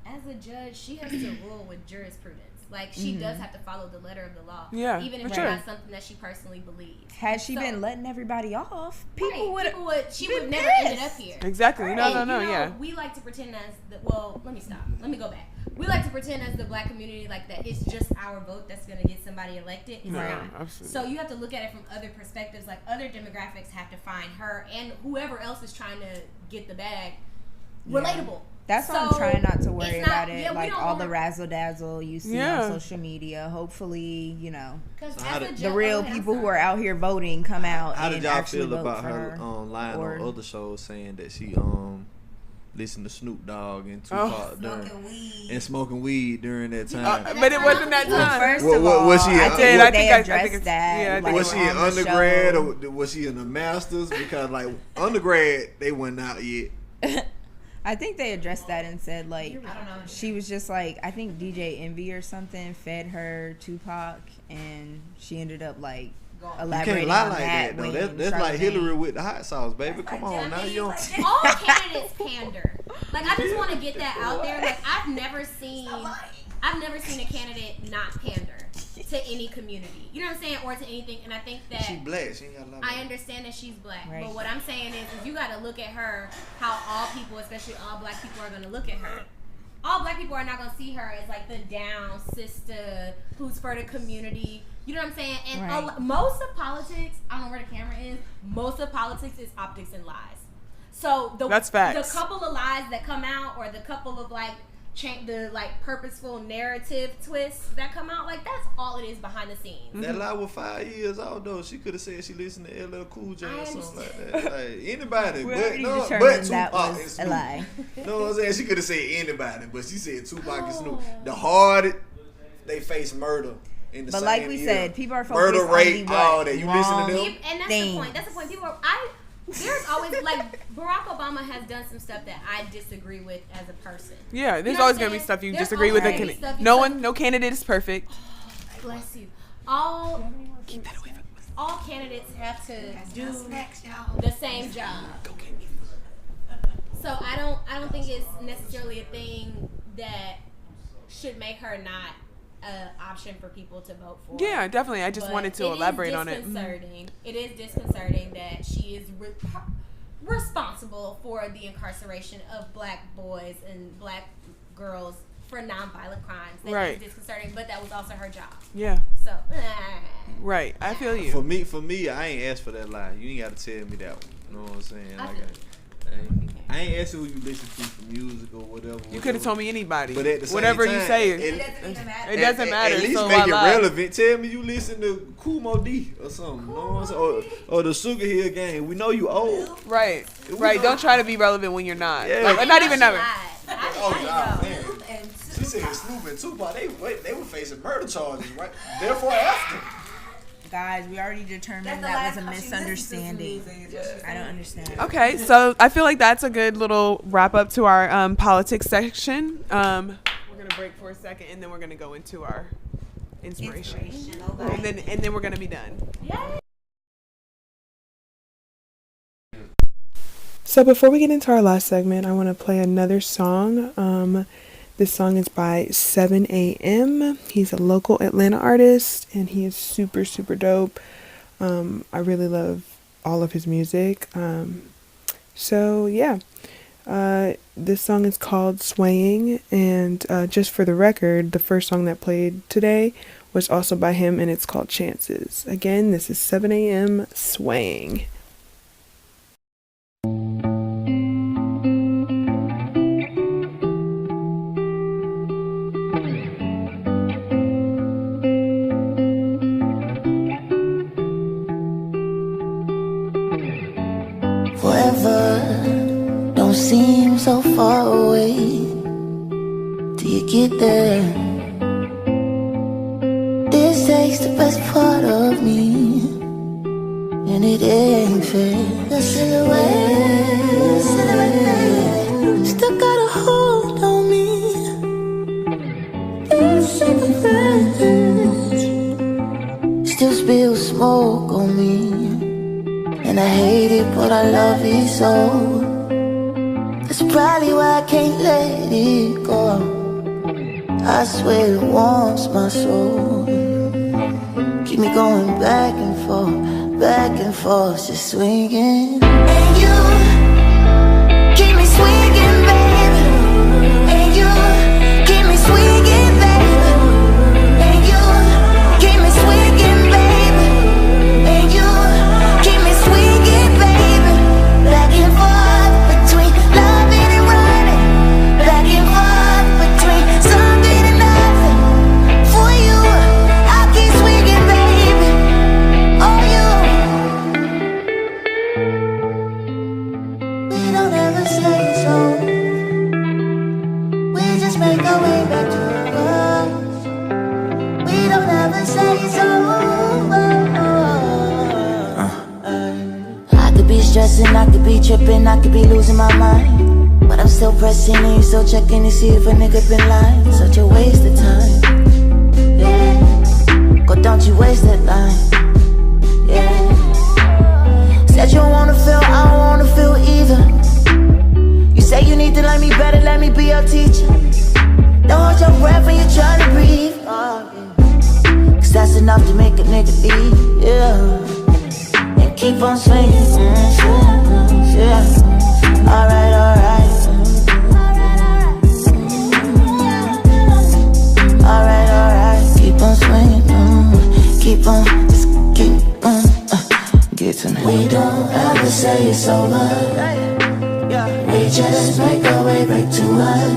As a judge, she has to rule with jurisprudence. She does have to follow the letter of the law. Yeah, even if it's not something that she personally believes. Had she been letting everybody off, she would never ended up here. Exactly. Right. No, yeah. We like to pretend let me stop. Let me go back. We like to pretend as the black community that it's just our vote that's going to get somebody elected. It's not. Absolutely. So you have to look at it from other perspectives. Other demographics have to find her and whoever else is trying to get the bag relatable. That's why I'm trying not to worry about it. All the razzle dazzle you see on social media. Hopefully, the real people who are out here voting come out. How did y'all feel about her line on other shows saying that she listened to Snoop Dogg and Tupac smoking weed during that time? But it wasn't that time. First of all, was she? I think that. Yeah, was she an undergrad or was she in a master's? Because undergrad, they weren't out yet. I think they addressed that and said I don't know. She was just I think DJ Envy or something fed her Tupac and she ended up elaborating on that. That's like Hillary with the hot sauce, baby. Come on now, you don't. All candidates pander. I just want to get that out there. I've never seen a candidate not pander to any community. You know what I'm saying? Or to anything. And I think that she's black. She ain't got a lot. I understand that she's black. Right. But what I'm saying is you got to look at her how all people, especially all black people, are going to look at her. All black people are not going to see her as the down sister who's for the community. You know what I'm saying? And most of politics, I don't know where the camera is, most of politics is optics and lies. So that's facts. The couple of lies that come out or the couple of purposeful narrative twists that come out, that's all it is behind the scenes. Mm-hmm. That lie was 5 years old though. She could have said she listened to LL Cool J or something like that. Anybody, but that was a lie. You know what I'm saying? She could have said anybody, but she said Tupac and Snoop. The hard, they face murder. In the same we year. said, people are focused murder rate, on all that. You listen to them, and that's the point. That's the point. People are. There's always Barack Obama has done some stuff that I disagree with as a person. Yeah, there's always gonna be stuff you disagree with. No candidate is perfect. Bless you. Keep that away from us. All candidates have to do the same job. So I don't think it's necessarily a thing that should make her not an option for people to vote for. Yeah, definitely. I just wanted to elaborate on it. It is disconcerting that she is responsible for the incarceration of black boys and black girls for nonviolent crimes. That is disconcerting, but that was also her job. Yeah. So. Right. I feel you. For me, I ain't asked for that lie. You ain't got to tell me that one. You know what I'm saying? I ain't asking who you listen to for music or whatever. You could have told me anybody. But at the same whatever time, you say, it doesn't even matter. It doesn't matter. At least so make it relevant. Tell me you listen to Kumo D or something. You know what I'm saying? Or the Sugar Hill Gang. We know you old. Right. Don't try to be relevant when you're not. Yeah. Not even never. Oh, God, man. She said Snoop and Tupac, they were facing murder charges, right? Therefore, after. Guys, we already determined that was a misunderstanding. I don't understand. Okay, so I feel like that's a good little wrap up to our politics section. We're gonna break for a second, and then we're gonna go into our inspiration. And then we're gonna be done. Yay. So before we get into our last segment, I want to play another song. This song is by 7 a.m. He's a local Atlanta artist, and he is super, super dope. I really love all of his music. So yeah, this song is called Swaying, and just for the record, the first song that played today was also by him, and it's called Chances. Again, this is 7 a.m. Swaying. Forever don't seem so far away till you get there. This takes the best part of me, and it ain't fair. The silhouette still got a hold on me. You still spill smoke on me. And I hate it, but I love it so. That's probably why I can't let it go. I swear it warms my soul. Keep me going back and forth, just swinging. And you keep me swinging, baby. And you keep me swinging, baby. And you keep me swinging, baby. And you keep me swinging, baby. Back and forth between loving and running. Back and forth between something and nothing. For you, I'll keep swinging, baby. Oh, you. We don't ever say it's over. We just make our way back to us. We don't ever say it's over. I could be stressing, I could be tripping, I could be losing my mind, but I'm still pressing and you still checking to see if a nigga been lying. Such a waste of time. Yeah. Go, don't you waste that line. Yeah. Said you don't wanna feel, I don't wanna feel either. You say you need to let me better, let me be your teacher. Don't hold your breath when you're trying to breathe. Oh, yeah. Cause that's enough to make a nigga leave. Yeah. And keep on swinging. Yeah. Alright, alright. Alright, alright. Keep on swinging. Keep on, just keep on. Get to me. We don't ever say it's over. We just make our way back to us.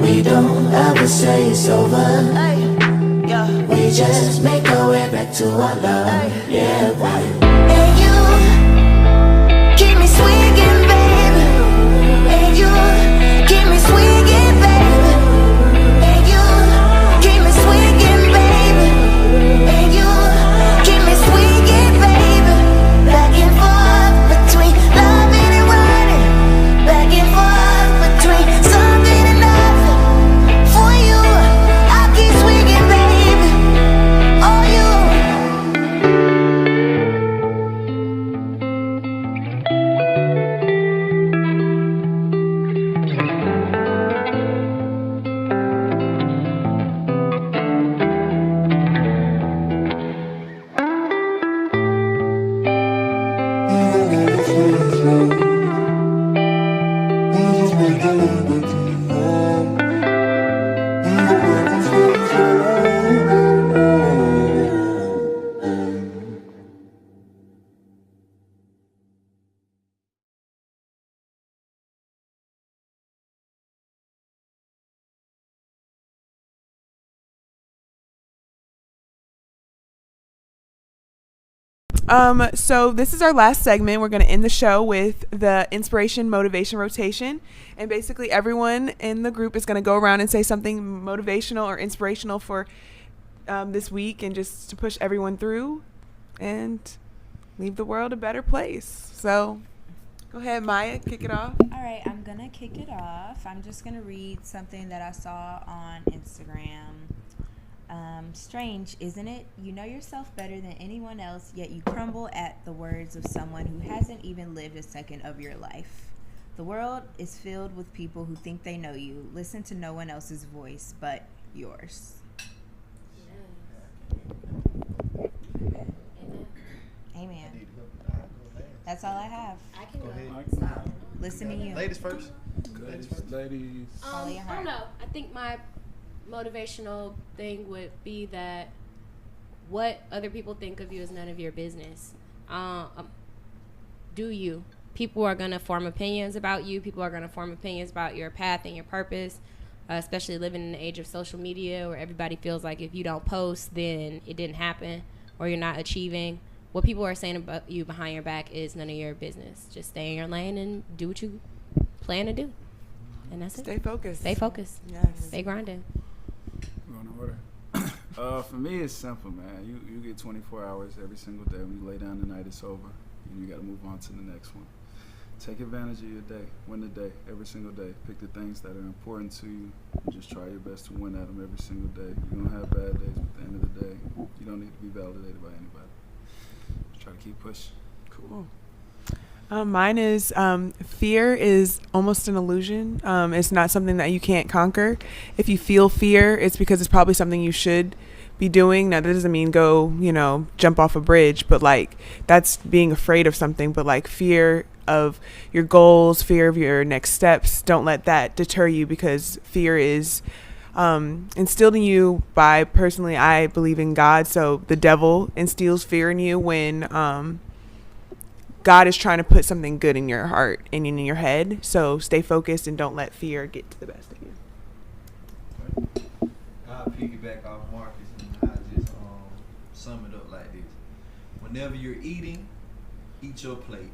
We don't ever say it's over. We just make our way back to our love. Yeah, baby. And you keep me swinging, baby. And you keep me swinging, baby. And you keep me swinging, baby. And you keep me swinging, baby. Back and forth between loving and running. Back and forth between something and nothing. For you, I'll keep swinging, baby. Oh, you. So this is our last segment. We're going to end the show with the inspiration, motivation, rotation. And basically everyone in the group is going to go around and say something motivational or inspirational for this week, and just to push everyone through and leave the world a better place. So go ahead, Maya, kick it off. All right, I'm going to kick it off. I'm just going to read something that I saw on Instagram. Strange, isn't it? You know yourself better than anyone else, yet you crumble at the words of someone who hasn't even lived a second of your life. The world is filled with people who think they know you. Listen to no one else's voice but yours. Amen. That's all I have. I can go. Listen to you. Ladies first. Ladies. I don't know. I think my motivational thing would be that what other people think of you is none of your business. Do you? People are going to form opinions about you. People are going to form opinions about your path and your purpose, especially living in the age of social media where everybody feels like if you don't post, then it didn't happen or you're not achieving. What people are saying about you behind your back is none of your business. Just stay in your lane and do what you plan to do. And that's it. Stay focused. Stay focused. Yes. Stay grinding. Going to order. For me, it's simple, man. You get 24 hours every single day. When you lay down tonight, it's over. And you got to move on to the next one. Take advantage of your day. Win the day every single day. Pick the things that are important to you. And just try your best to win at them every single day. You're going to have bad days, but at the end of the day, you don't need to be validated by anybody. Just try to keep pushing. Cool. Mine is fear is almost an illusion. It's not something that you can't conquer. If you feel fear, it's because it's probably something you should be doing. Now, that doesn't mean go, jump off a bridge, but like that's being afraid of something. But like fear of your goals, fear of your next steps, don't let that deter you, because fear is instilled in you by, personally, I believe in God. So the devil instills fear in you when God is trying to put something good in your heart and in your head. So stay focused and don't let fear get to the best of you. I'll piggyback off Marcus and I just sum it up like this. Whenever you're eating, eat your plate,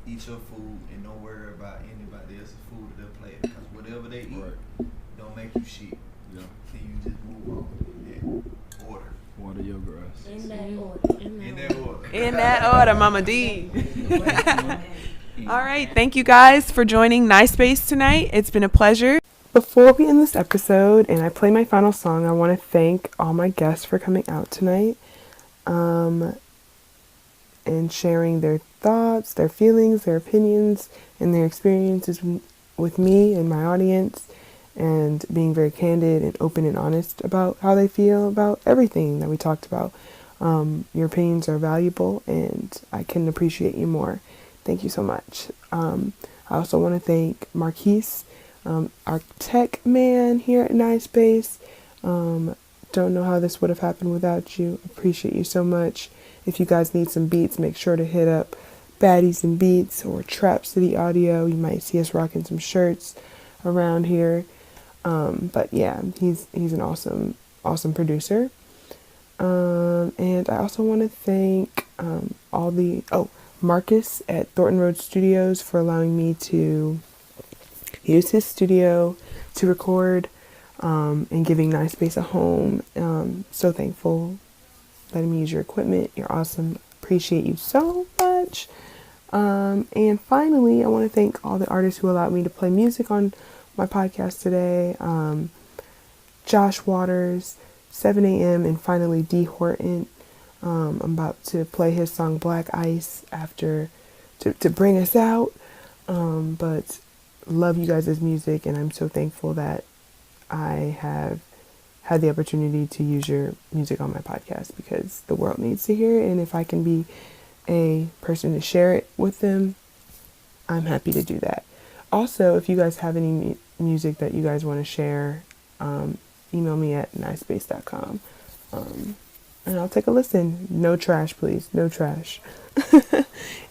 eat your food, and don't worry about anybody else's food or their plate, because whatever they eat don't make you shit. Yeah. And you just move on in that order. Water your grass. In that order. In that order, Mama D. All right. Thank you guys for joining NAISPACE tonight. It's been a pleasure. Before we end this episode and I play my final song, I want to thank all my guests for coming out tonight and sharing their thoughts, their feelings, their opinions, and their experiences with me and my audience, and being very candid and open and honest about how they feel about everything that we talked about. Your opinions are valuable, and I couldn't appreciate you more. Thank you so much. I also want to thank Marquise, our tech man here at NAISPACE. Don't know how this would have happened without you. Appreciate you so much. If you guys need some beats, make sure to hit up Baddies and Beats or Trap City Audio. You might see us rocking some shirts around here. But yeah, he's an awesome producer. And I also want to thank Marcus at Thornton Road Studios for allowing me to use his studio to record, and giving NAISPACE a home. So thankful, letting me use your equipment. You're awesome. Appreciate you so much. And finally, I want to thank all the artists who allowed me to play music on my podcast today. Josh Waters, 7 a.m. and finally D. Horton. I'm about to play his song Black Ice after to bring us out. But love you guys' music, and I'm so thankful that I have had the opportunity to use your music on my podcast, because the world needs to hear it, and if I can be a person to share it with them, I'm happy to do that. Also, if you guys have any music that you guys want to share, email me at naispace.com, and I'll take a listen. No trash, please. No trash.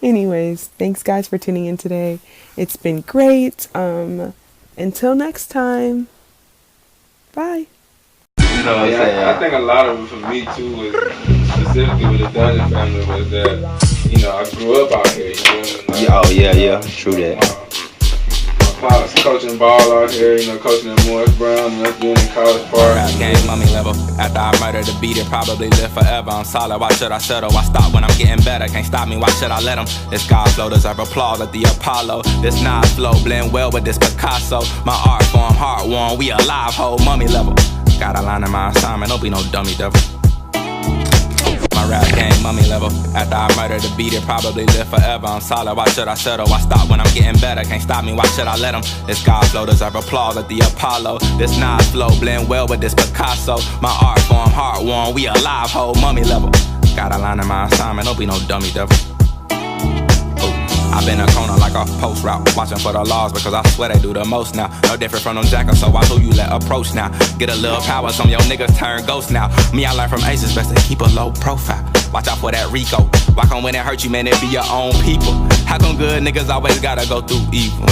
Anyways, thanks guys for tuning in today. It's been great. Until next time, bye. I think a lot of it for me too is just specifically with the Dungeon family was that, you know, I grew up out here, you know what I mean? Like, yeah, true that. My pops coaching ball out here, you know, coaching at Morris Brown, and us being in College Park. Rap game, mummy level. After I murder the beat, it probably live forever. I'm solid, why should I settle? Why stop when I'm getting better? Can't stop me, why should I let them? This God flow deserve applause at the Apollo. This Nas flow blend well with this Picasso. My art form, heart warm, we alive, whole mummy level. Got a line in my assignment, don't be no dummy devil. My rap game, mummy level. After I murder the beat, it probably live forever. I'm solid, why should I settle? Why stop when I'm getting better? Can't stop me, why should I let them? This God flow deserve applause at the Apollo. This Nas flow blend well with this Picasso. My art form, heart warm, we alive, whole mummy level. Got a line in my assignment, don't be no dummy devil. I've been a corner like a post route, watching for the laws because I swear they do the most now. No different from them jackals, so watch who you let approach now. Get a little power, some of your niggas turn ghosts now. Me, I learned from aces, best to keep a low profile. Watch out for that Rico. Why come when it hurt you, man, it be your own people? How come good niggas always gotta go through evil?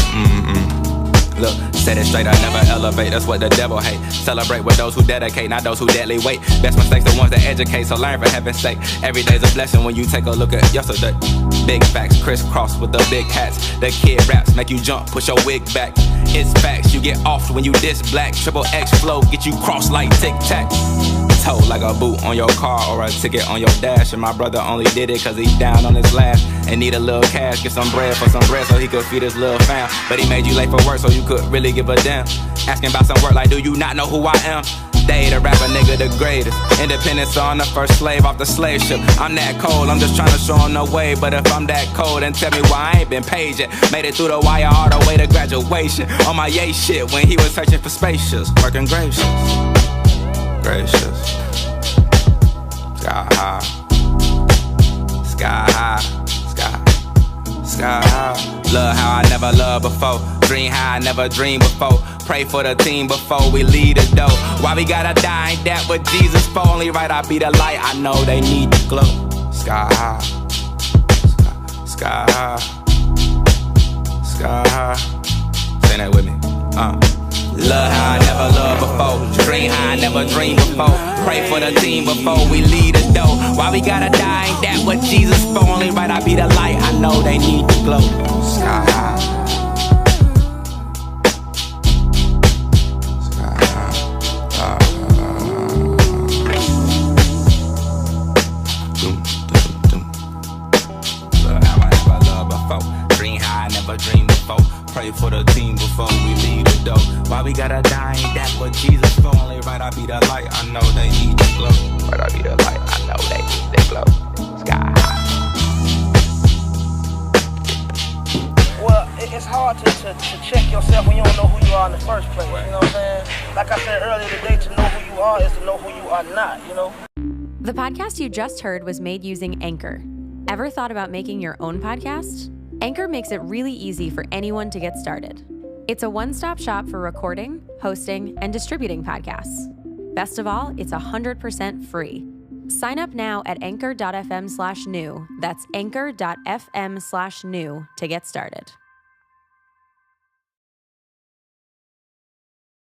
Look, set it straight, I never elevate, that's what the devil hate. Celebrate with those who dedicate, not those who deadly wait. Best mistakes, the ones that educate, so learn for heaven's sake. Every day's a blessing when you take a look at yesterday. Big facts, crisscross with the big hats. The kid raps make you jump, push your wig back. It's facts, you get off when you diss black. Triple X flow, get you crossed like tic-tac. Toe like a boot on your car or a ticket on your dash. And my brother only did it cause he down on his last and need a little cash, get some bread for some bread so he could feed his little fam. But he made you late for work so you could really give a damn. Asking about some work like, do you not know who I am? Day to rap a nigga the greatest. Independence on the first slave off the slave ship. I'm that cold, I'm just trying to show him the way. But if I'm that cold, then tell me why I ain't been paid yet. Made it through the wire all the way to graduation. On my yay shit when he was searching for spacious. Working gracious. Gracious. Sky high. Sky high. Sky high. Love how I never loved before. Dream how I never dreamed before. Pray for the team before we lead the door. Why we gotta die, ain't that what Jesus for? Only right, I be the light, I know they need to glow. Sky high. Sky high. Sky high. Say that with me. Love how I never loved before. Dream how I never dreamed before. Pray for the team before we lead the door. Why we gotta die, ain't that what Jesus for? Only right, I be the light, I know they need to glow. Sky high. Pray for the team before we leave the door. Why we gotta die, ain't that what Jesus for? Only right, I be the light, I know they need to glow. Right, I be the light, I know they need to glow. Sky high. Well, it's hard to check yourself when you don't know who you are in the first place, you know what I'm saying? Like I said earlier today, to know who you are is to know who you are not, you know? The podcast you just heard was made using Anchor. Ever thought about making your own podcast? Anchor makes it really easy for anyone to get started. It's a one-stop shop for recording, hosting, and distributing podcasts. Best of all, it's 100% free. Sign up now at anchor.fm/new. That's anchor.fm/new to get started.